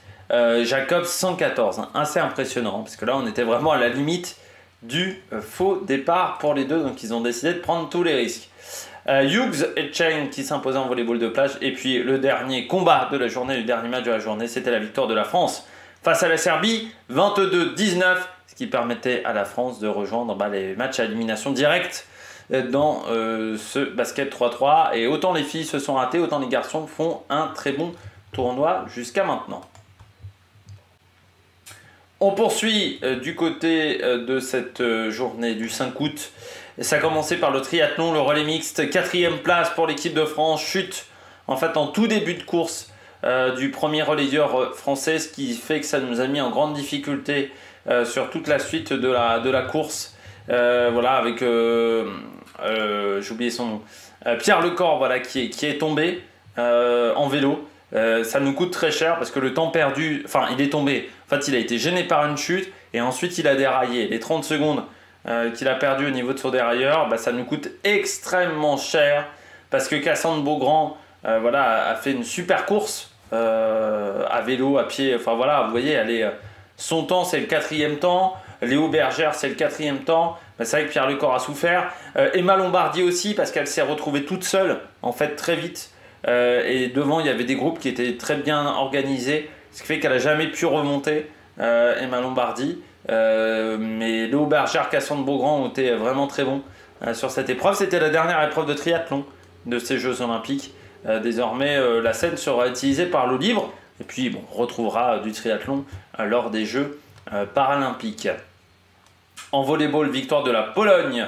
Jacobs 114. Hein. Assez impressionnant, parce que là on était vraiment à la limite du faux départ pour les deux. Donc ils ont décidé de prendre tous les risques. Hughes et Cheng qui s'imposaient en volleyball de plage. Et puis le dernier combat de la journée, le dernier match de la journée, c'était la victoire de la France face à la Serbie, 22-19, ce qui permettait à la France de rejoindre les matchs à élimination directe dans ce basket 3-3. Et autant les filles se sont ratées, autant les garçons font un très bon tournoi jusqu'à maintenant. On poursuit du côté de cette journée du 5 août. Ça a commencé par le triathlon, le relais mixte, 4e place pour l'équipe de France, chute en fait en tout début de course du premier relayeur français, ce qui fait que ça nous a mis en grande difficulté sur toute la suite de la course. Voilà, avec, j'ai oublié son nom, Pierre Lecor, voilà, qui est tombé en vélo. Ça nous coûte très cher parce que le temps perdu, enfin il est tombé, en fait il a été gêné par une chute et ensuite il a déraillé. Les 30 secondes qu'il a perdu au niveau de son dérailleur, ça nous coûte extrêmement cher parce que Cassandre Beaugrand a fait une super course à vélo, à pied, enfin voilà, vous voyez, son temps c'est le 4e temps, Léo Bergère c'est le 4e temps, c'est vrai que Pierre Lecor a souffert, Emma Lombardi aussi parce qu'elle s'est retrouvée toute seule en fait très vite. Et devant il y avait des groupes qui étaient très bien organisés, ce qui fait qu'elle n'a jamais pu remonter, Emma Lombardi. Mais Léo Bergère, Cassandre Beaugrand ont été vraiment très bons sur cette épreuve. C'était la dernière épreuve de triathlon de ces Jeux Olympiques. Désormais, la scène sera utilisée par l'eau libre. Et puis, bon, on retrouvera du triathlon lors des Jeux paralympiques. En volleyball, victoire de la Pologne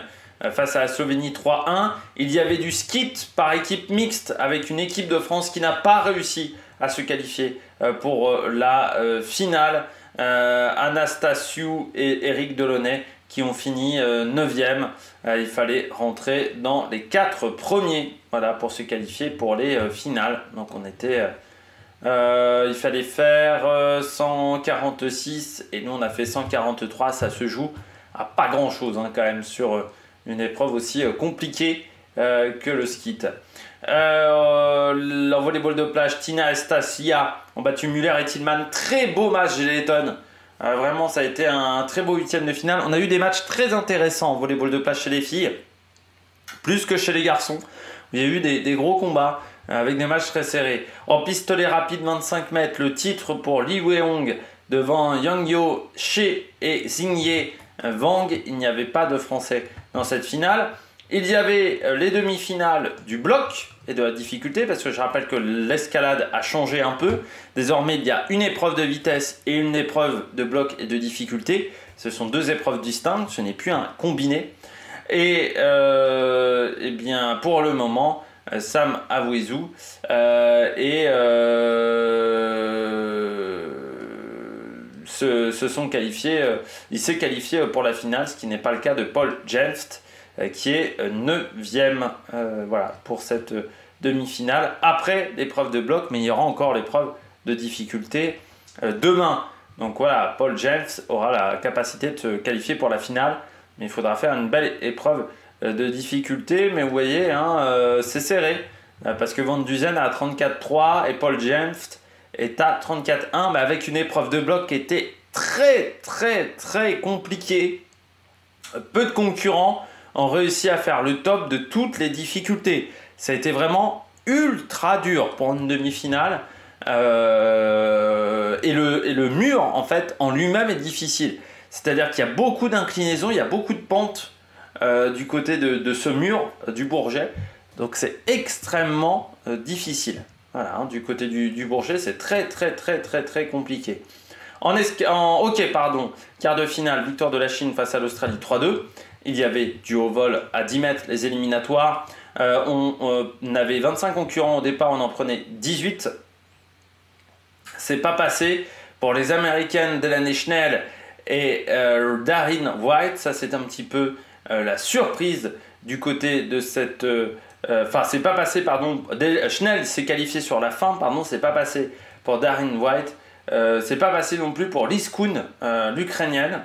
face à la Slovénie 3-1. Il y avait du ski par équipe mixte avec une équipe de France qui n'a pas réussi à se qualifier pour la finale. Anastasiou et Eric Delaunay qui ont fini 9e. Il fallait rentrer dans les 4 premiers, voilà, pour se qualifier pour les finales. Donc on était... il fallait faire 146 et nous on a fait 143. Ça se joue à pas grand chose quand même sur une épreuve aussi compliquée que le ski. En volleyball de plage, Tina et Stasia ont battu Muller et Tillman. Très beau match, Géléton. Vraiment, ça a été un très beau 8e de finale. On a eu des matchs très intéressants en volleyball de plage chez les filles, plus que chez les garçons. Il y a eu des gros combats avec des matchs très serrés. En pistolet rapide 25 mètres, le titre pour Li Weihong devant Yang Yo, She et Xingye Wang. Il n'y avait pas de Français dans cette finale. Il y avait les demi-finales du bloc et de la difficulté, parce que je rappelle que l'escalade a changé un peu. Désormais, il y a une épreuve de vitesse et une épreuve de bloc et de difficulté. Ce sont 2 épreuves distinctes, ce n'est plus un combiné. Et eh bien, pour le moment, Sam Avuizou se sont qualifiés. Il s'est qualifié pour la finale, ce qui n'est pas le cas de Paul Jelft, qui est 9e voilà, pour cette demi-finale. Après l'épreuve de bloc, mais il y aura encore l'épreuve de difficulté demain. Donc voilà, Paul Jelft aura la capacité de se qualifier pour la finale, mais il faudra faire une belle épreuve de difficulté. Mais vous voyez, c'est serré, parce que Van Duzen a 34,3 et Paul Jelft est à 34,1, mais avec une épreuve de bloc qui était très compliquée. Peu de concurrents ont réussi à faire le top de toutes les difficultés. Ça a été vraiment ultra dur pour une demi-finale. Et le mur, en fait, en lui-même est difficile. C'est-à-dire qu'il y a beaucoup d'inclinaisons, il y a beaucoup de pentes du côté de ce mur du Bourget. Donc c'est extrêmement difficile. Voilà, du côté du Bourget, c'est très compliqué. En hockey, pardon, quart de finale, victoire de la Chine face à l'Australie 3-2. Il y avait du haut vol à 10 mètres, les éliminatoires. On avait 25 concurrents au départ, on en prenait 18. C'est pas passé pour les Américaines Delaney Schnell et Daryn White. Ça, c'est un petit peu la surprise du côté de cette... Enfin, c'est pas passé, pardon. Schnell s'est qualifié sur la fin, pardon, c'est pas passé pour Daryn White. C'est pas passé non plus pour Liz Kuhn, l'Ukrainienne.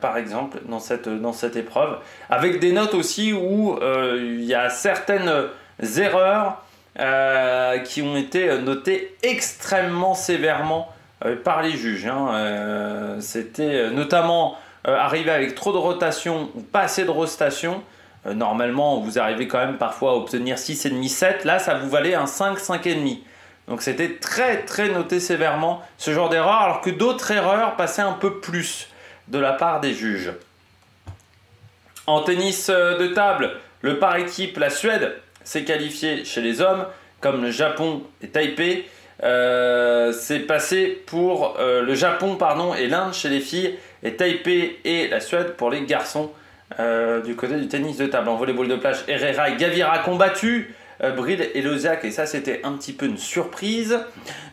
Par exemple, dans cette épreuve, avec des notes aussi où il y a certaines erreurs qui ont été notées extrêmement sévèrement par les juges. C'était notamment arrivé avec trop de rotation ou pas assez de rotation. Normalement, vous arrivez quand même parfois à obtenir 6,5, 7. Là, ça vous valait un 5, 5,5. Donc c'était très noté sévèrement ce genre d'erreur, alors que d'autres erreurs passaient un peu plus de la part des juges. En tennis de table, le par équipe, la Suède s'est qualifiée chez les hommes, comme le Japon et Taipei. C'est passé pour le Japon et l'Inde chez les filles, et Taipei et la Suède pour les garçons du côté du tennis de table. En volleyball de plage, Herrera et Gavira combattu. Bril et Loziak, et ça c'était un petit peu une surprise.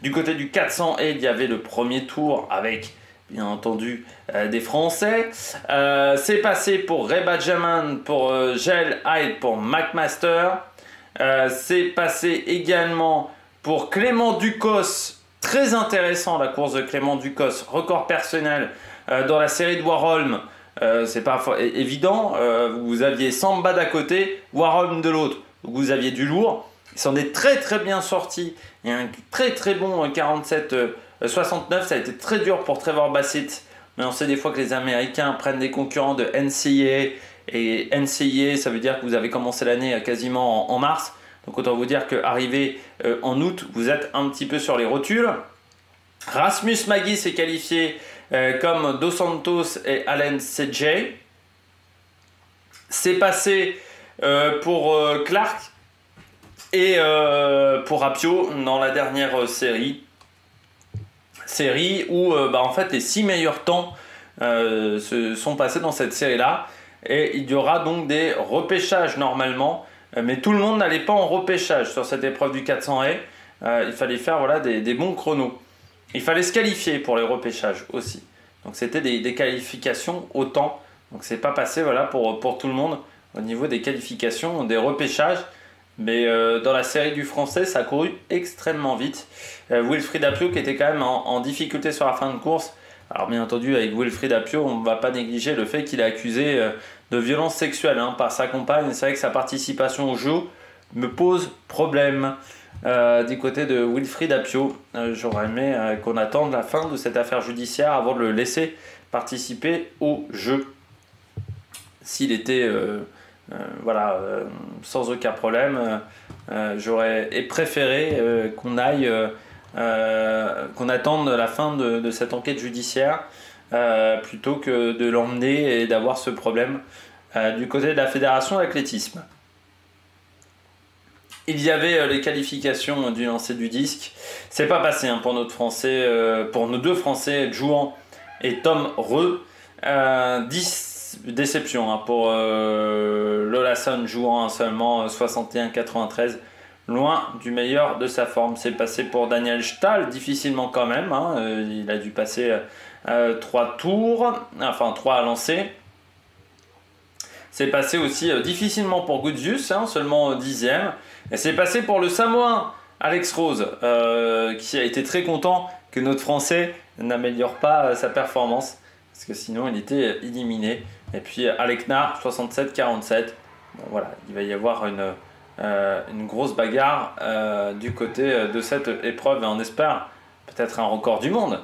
Du côté du 400, il y avait le premier tour avec bien entendu des Français. C'est passé pour Reba Jaman, pour Gel Hyde, pour McMaster. C'est passé également pour Clément Ducos. Très intéressant la course de Clément Ducos, record personnel dans la série de Warholm. C'est pas évident, vous aviez Samba d'un côté, Warholm de l'autre. Vous aviez du lourd, il s'en est très bien sorti. Il y a un très bon 47-69, ça a été très dur pour Trevor Bassett, mais on sait des fois que les Américains prennent des concurrents de NCAA, et NCAA ça veut dire que vous avez commencé l'année quasiment en mars, donc autant vous dire qu'arrivé en août, vous êtes un petit peu sur les rotules. Rasmus Maggi s'est qualifié comme Dos Santos et Allen CJ. C'est passé pour Clark et pour Apio dans la dernière série où en fait les 6 meilleurs temps se sont passés dans cette série-là. Et il y aura donc des repêchages normalement, mais tout le monde n'allait pas en repêchage sur cette épreuve du 400 haies. Il fallait faire voilà, des bons chronos. Il fallait se qualifier pour les repêchages aussi. Donc c'était des qualifications au temps. Donc c'est pas passé voilà, pour tout le monde au niveau des qualifications, des repêchages. Mais dans la série du français, ça a couru extrêmement vite. Wilfried Apio qui était quand même en difficulté sur la fin de course. Alors bien entendu, avec Wilfried Apio, on ne va pas négliger le fait qu'il est accusé de violence sexuelle par sa compagne. C'est vrai que sa participation au jeu me pose problème. Du côté de Wilfried Apio, j'aurais aimé qu'on attende la fin de cette affaire judiciaire avant de le laisser participer au jeu. S'il était sans aucun problème, j'aurais préféré qu'on aille... qu'on attende la fin de cette enquête judiciaire plutôt que de l'emmener et d'avoir ce problème du côté de la fédération d'athlétisme. Il y avait les qualifications du lancer du disque. C'est pas passé pour notre Français, pour nos deux Français, Jouan et Tom Reux. 10 déceptions pour Lolason Jouan, seulement 61,93. Loin du meilleur de sa forme. C'est passé pour Daniel Stahl, difficilement quand même. Il a dû passer 3 tours, enfin 3 à lancer. C'est passé aussi difficilement pour Goudzius, seulement 10e. Et c'est passé pour le Samoan, Alex Rose, qui a été très content que notre Français n'améliore pas sa performance, parce que sinon il était éliminé. Et puis Alekna, 67-47. Bon, voilà, il va y avoir une grosse bagarre du côté de cette épreuve et on espère peut-être un record du monde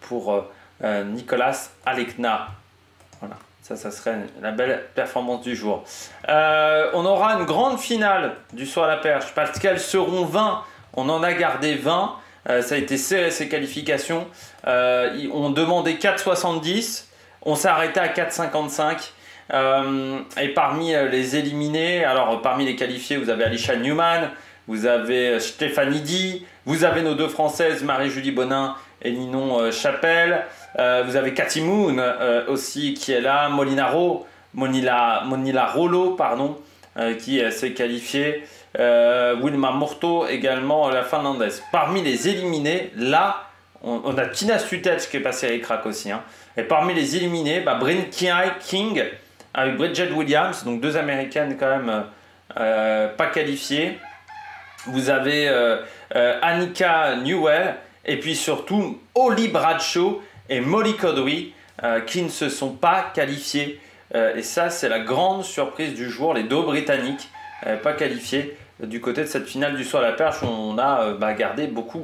pour Nicolas Alekna. Voilà, ça serait la belle performance du jour. On aura une grande finale du saut à la perche parce qu'elles seront 20. On en a gardé 20. Ça a été serré ces qualifications. On demandait 4,70. On s'est arrêté à 4,55. Et parmi les éliminés, alors parmi les qualifiés, vous avez Alicia Newman, vous avez Stéphanie Di, vous avez nos deux Françaises, Marie-Julie Bonin et Ninon Chapelle, vous avez Cathy Moon aussi qui est là, Monila Rollo, qui s'est qualifiée, Wilma Morto également, la finlandaise. Parmi les éliminés, là, on a Tina Stutech qui est passée à l'écrac aussi. Et parmi les éliminés, Bryn King, avec Bridget Williams, donc 2 américaines quand même pas qualifiées. Vous avez Annika Newell et puis surtout Holly Bradshaw et Molly Codry qui ne se sont pas qualifiées. Et ça, c'est la grande surprise du jour. Les 2 Britanniques pas qualifiés du côté de cette finale du saut à la perche où on a gardé beaucoup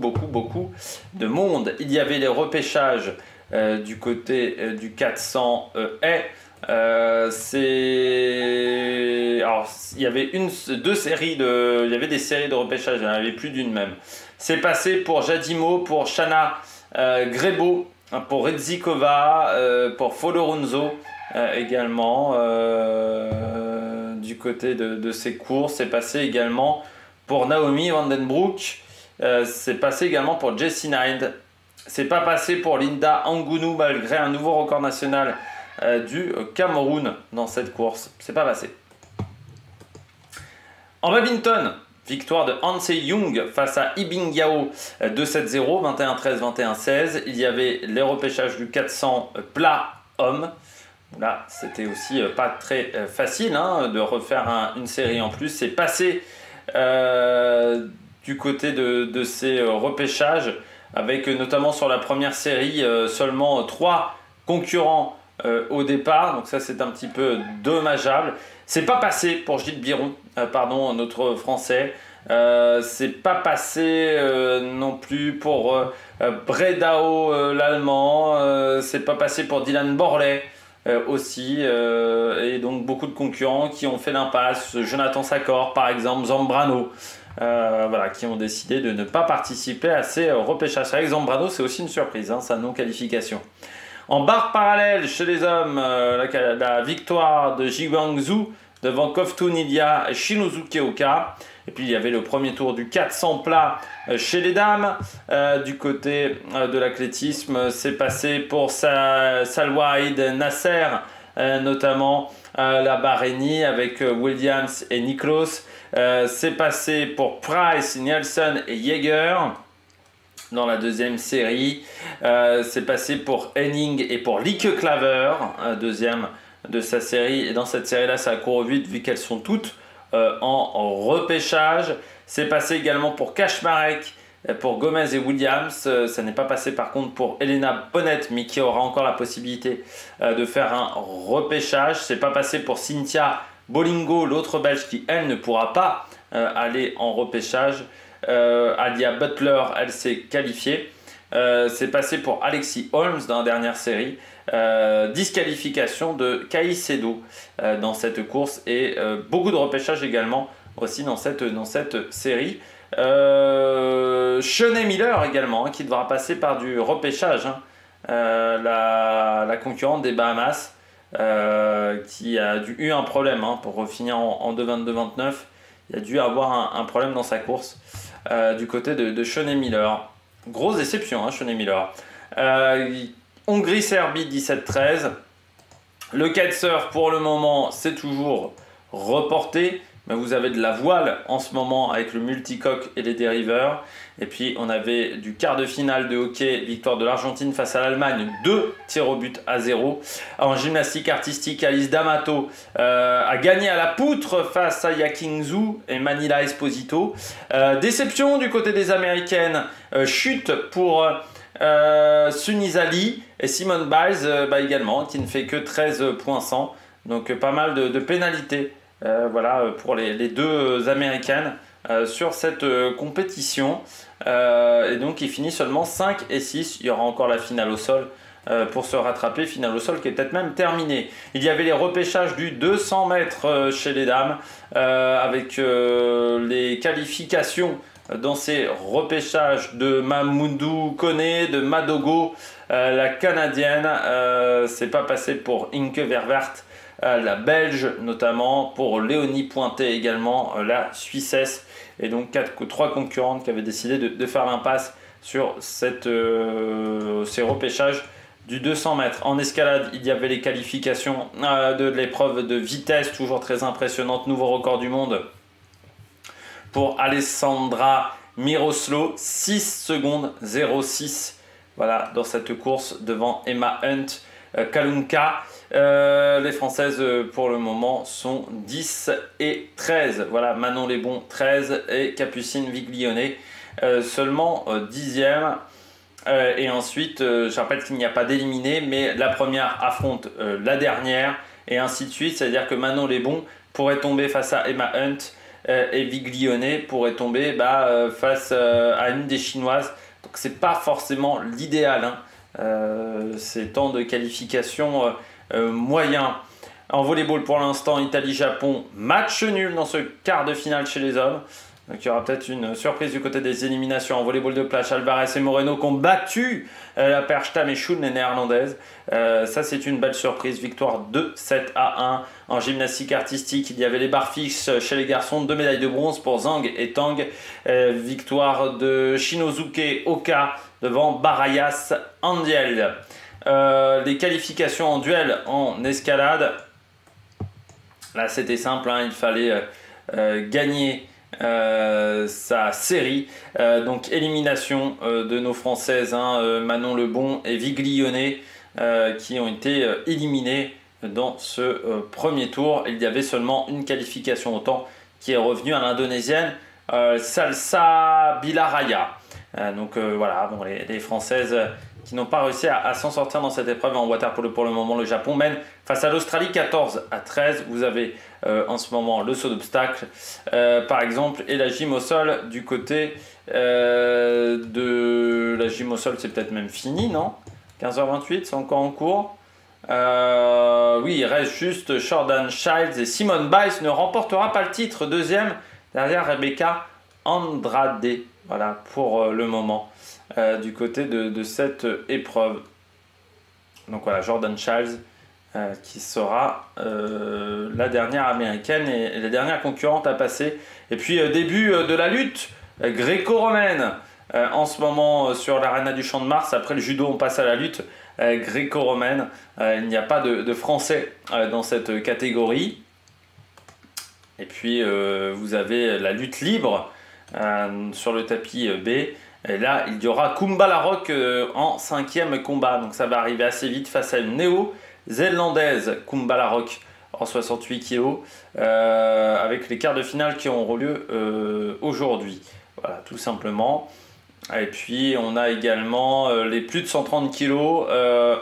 de monde. Il y avait les repêchages du côté du 400 haies. Alors, il y avait il y avait des séries de repêchage, il n'y en avait plus d'une même. C'est passé pour Jadimo, pour Shana Grebo, pour Redzikova, pour Folorunzo également du côté de ces courses. C'est passé également pour Naomi Vandenbroek, c'est passé également pour Jessie Knight. C'est pas passé pour Linda Angunu malgré un nouveau record national du Cameroun dans cette course. C'est pas passé. En badminton, victoire de Hanse Young face à Ibingyao 2-7-0, 21-13, 21-16. Il y avait les repêchages du 400 plat homme. Là, c'était aussi pas très facile de refaire une série en plus. C'est passé du côté de ces repêchages avec notamment sur la première série seulement 3 concurrents au départ, donc ça c'est un petit peu dommageable. C'est pas passé pour Gilles Biron, notre français. C'est pas passé non plus pour Bredao, l'allemand. C'est pas passé pour Dylan Borley, aussi, et donc beaucoup de concurrents qui ont fait l'impasse. Jonathan Sakor par exemple, Zambrano, voilà, qui ont décidé de ne pas participer à ces repêchages. Avec Zambrano, c'est aussi une surprise, hein, sa non-qualification. En barre parallèle, chez les hommes, la victoire de Ji Guangzhou devant Koftun Ilya et Shinozuke Oka. Et puis il y avait le premier tour du 400 plat chez les dames. Du côté de l'athlétisme, c'est passé pour Salwa Eid Nasser, notamment la Bahreïnie avec Williams et Niklos. C'est passé pour Price, Nielsen et Jaeger. Dans la deuxième série, c'est passé pour Henning et pour Lieke Klaver, deuxième de sa série. Et dans cette série-là, ça a couru vite vu qu'elles sont toutes en repêchage. C'est passé également pour Kaczmarek, pour Gomez et Williams. Ça n'est pas passé par contre pour Elena Bonnet, mais qui aura encore la possibilité de faire un repêchage. C'est pas passé pour Cynthia Bolingo, l'autre Belge qui, elle, ne pourra pas aller en repêchage. Alia Butler, elle s'est qualifiée. C'est passé pour Alexis Holmes dans la dernière série. Disqualification de Caicedo dans cette course et beaucoup de repêchage également aussi dans cette série. Shaunae Miller également, hein, qui devra passer par du repêchage, hein. La concurrente des Bahamas, qui a eu un problème, hein, pour finir en 2:22:29. Il a dû avoir un problème dans sa course du côté de Shaunae Miller. Grosse déception, hein, Shaunae Miller. Hongrie-Serbie 17-13. Le kitesurf pour le moment c'est toujours reporté, mais vous avez de la voile en ce moment avec le multicoque et les dériveurs. Et puis on avait du quart de finale de hockey, victoire de l'Argentine face à l'Allemagne, 2-0. En gymnastique artistique, Alice D'Amato a gagné à la poutre face à Yaking Zhu et Manila Esposito. Déception du côté des Américaines, chute pour Sunisa Lee et Simone Biles également, qui ne fait que 13,100. Donc pas mal de pénalités voilà, pour les deux Américaines sur cette compétition. Et donc il finit seulement 5 et 6. Il y aura encore la finale au sol pour se rattraper, finale au sol qui est peut-être même terminée. Il y avait les repêchages du 200 mètres chez les dames avec les qualifications dans ces repêchages de Mamoudou Koné, de Madogo, la Canadienne. C'est pas passé pour Inke Verwert, la Belge notamment, pour Léonie Pointet également, la Suissesse. Et donc 3 concurrentes qui avaient décidé de faire l'impasse sur ces repêchages du 200 mètres. En escalade, il y avait les qualifications de l'épreuve de vitesse, toujours très impressionnante, nouveau record du monde pour Alessandra Miroslo, 6 secondes 06, voilà, dans cette course devant Emma Hunt, Kalunka. Les Françaises pour le moment sont 10 et 13. Voilà, Manon Lesbon 13 et Capucine Viglione seulement 10e. Et ensuite, je rappelle qu'il n'y a pas d'éliminés, mais la première affronte la dernière et ainsi de suite. C'est-à-dire que Manon Lesbon pourrait tomber face à Emma Hunt et Viglione pourrait tomber face à une des Chinoises. Donc c'est pas forcément l'idéal, hein. Ces temps de qualification moyen. En volleyball pour l'instant, Italie-Japon, match nul dans ce quart de finale chez les hommes. Donc il y aura peut-être une surprise du côté des éliminations. En volleyball de plage, Alvarez et Moreno qui ont battu la perche Tam et Schun, les néerlandaises. Ça c'est une belle surprise, victoire 2-7-1. En gymnastique artistique, il y avait les barres fixes chez les garçons, 2 médailles de bronze pour Zhang et Tang. Victoire de Shinozuke Oka devant Barayas Andiel. Les qualifications en duel en escalade, là c'était simple, hein, il fallait gagner sa série. Donc élimination de nos Françaises, hein, Manon Lebon et Viglione qui ont été éliminées dans ce premier tour. Il y avait seulement une qualification au temps qui est revenue à l'Indonésienne Salsa Bilaraya. Voilà, bon, les Françaises qui n'ont pas réussi à s'en sortir dans cette épreuve en waterpolo pour le moment. Le Japon mène face à l'Australie 14-13. Vous avez en ce moment le saut d'obstacle par exemple et la gym au sol du côté de la gym au sol. C'est peut-être même fini, non? 15h28, c'est encore en cours. Oui, il reste juste Jordan Childs et Simone Biles ne remportera pas le titre. Deuxième, derrière Rebecca Andrade. Voilà, pour le moment, du côté de cette épreuve. Donc voilà, Jordan Childs qui sera la dernière américaine et la dernière concurrente à passer. Et puis début de la lutte gréco-romaine en ce moment sur l'arena du Champ de Mars. Après le judo, on passe à la lutte gréco-romaine. Il n'y a pas de français dans cette catégorie. Et puis vous avez la lutte libre sur le tapis B. Et là, il y aura Kumba Larocque en 5e combat. Donc ça va arriver assez vite face à une néo-zélandaise, Kumba Larocque, en 68 kg, avec les quarts de finale qui auront lieu aujourd'hui. Voilà, tout simplement. Et puis, on a également les plus de 130 kg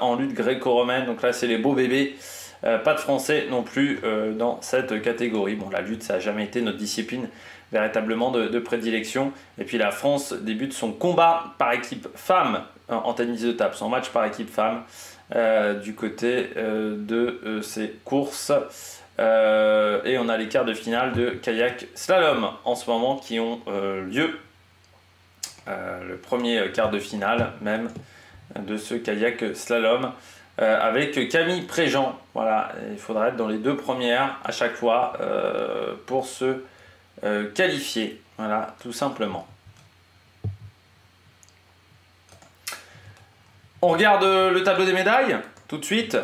en lutte gréco-romaine. Donc là, c'est les beaux bébés. Pas de français non plus dans cette catégorie. Bon, la lutte, ça n'a jamais été notre discipline véritablement de prédilection. Et puis la France débute son combat par équipe femme en tennis de table, son match par équipe femme du côté de ces courses. Et on a les quarts de finale de kayak slalom en ce moment qui ont lieu. Le premier quart de finale même de ce kayak slalom avec Camille Préjean. Voilà, il faudra être dans les 2 premières à chaque fois pour se qualifié, voilà, tout simplement. On regarde le tableau des médailles, tout de suite.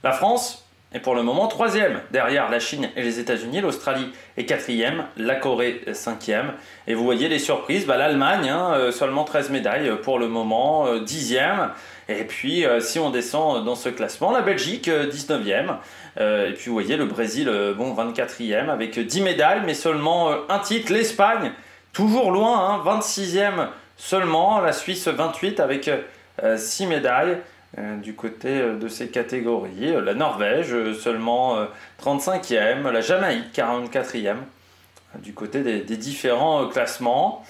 La France est pour le moment 3e, derrière la Chine et les États-Unis. L'Australie est 4e, la Corée 5e. Et vous voyez les surprises, l'Allemagne, seulement 13 médailles pour le moment, 10e. Et puis, si on descend dans ce classement, la Belgique, 19e. Et puis, vous voyez, le Brésil, 24e, avec 10 médailles, mais seulement un titre. L'Espagne, toujours loin, 26e seulement. La Suisse, 28, avec 6 médailles du côté de ces catégories. La Norvège, seulement 35e. La Jamaïque, 44e, du côté des différents classements.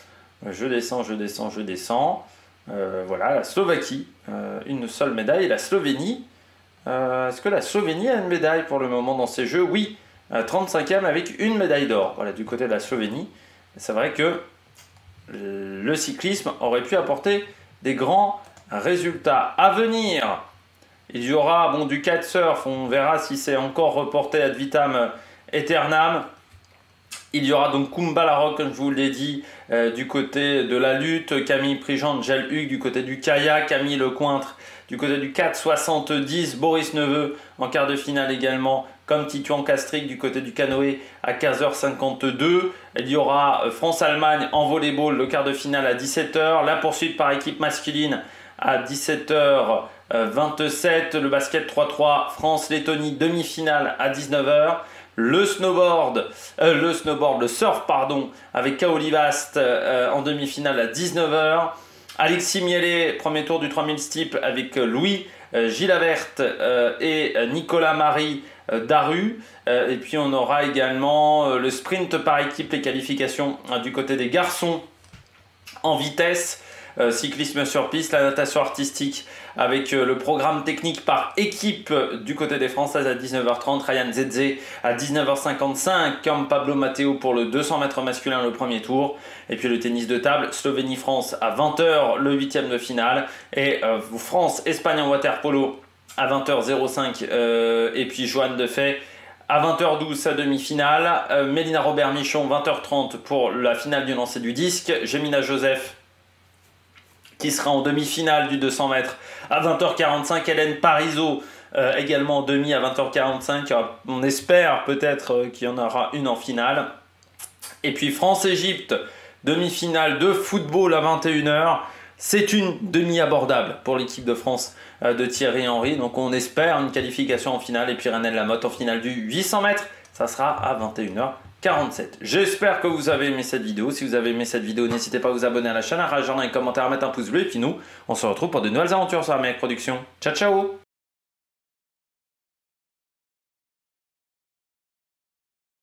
Je descends. Voilà, la Slovaquie, une seule médaille. Et la Slovénie, est-ce que la Slovénie a une médaille pour le moment dans ces Jeux? Oui, 35e avec une médaille d'or. Voilà, du côté de la Slovénie. C'est vrai que le cyclisme aurait pu apporter des grands résultats. À venir, il y aura du kitesurf, on verra si c'est encore reporté ad vitam aeternam. Il y aura donc Kumba Larocque, comme je vous l'ai dit, du côté de la lutte, Camille Préjean, Angèle Hugues du côté du kayak, Camille Lecointre du côté du 4,70, Boris Neveu en quart de finale également, comme Titouan Castric du côté du canoë à 15h52. Il y aura France-Allemagne en volleyball, le quart de finale à 17h, la poursuite par équipe masculine à 17h27, le basket 3-3, France-Lettonie, demi-finale à 19h. Le surf, avec Kaoli Vast en demi-finale à 19h. Alexis Mielet, premier tour du 3000 steeple avec Louis Gilavert et Nicolas Marie Daru. Et puis on aura également le sprint par équipe, les qualifications du côté des garçons en vitesse. Cyclisme sur piste, la natation artistique avec le programme technique par équipe du côté des Françaises à 19h30, Ryan Zedze à 19h55, comme Pablo Matteo pour le 200 mètres masculin le premier tour. Et puis le tennis de table, Slovénie-France à 20h, le 8e de finale. Et France-Espagne en waterpolo à 20h05. Et puis Joanne Defay à 20h12 sa demi-finale. Mélina Robert-Michon 20h30 pour la finale du lancer du disque. Gemina Joseph qui sera en demi-finale du 200 mètres à 20h45. Hélène Parisot également en demi à 20h45. On espère peut-être qu'il y en aura une en finale. Et puis France-Égypte, demi-finale de football à 21h. C'est une demi abordable pour l'équipe de France de Thierry Henry. Donc on espère une qualification en finale. Et puis Renelle Lamotte en finale du 800 mètres. Ça sera à 21h47. J'espère que vous avez aimé cette vidéo. Si vous avez aimé cette vidéo, n'hésitez pas à vous abonner à la chaîne, à réagir dans les commentaires, à mettre un pouce bleu. Et puis nous, on se retrouve pour de nouvelles aventures sur la Meilleure Production. Ciao, ciao!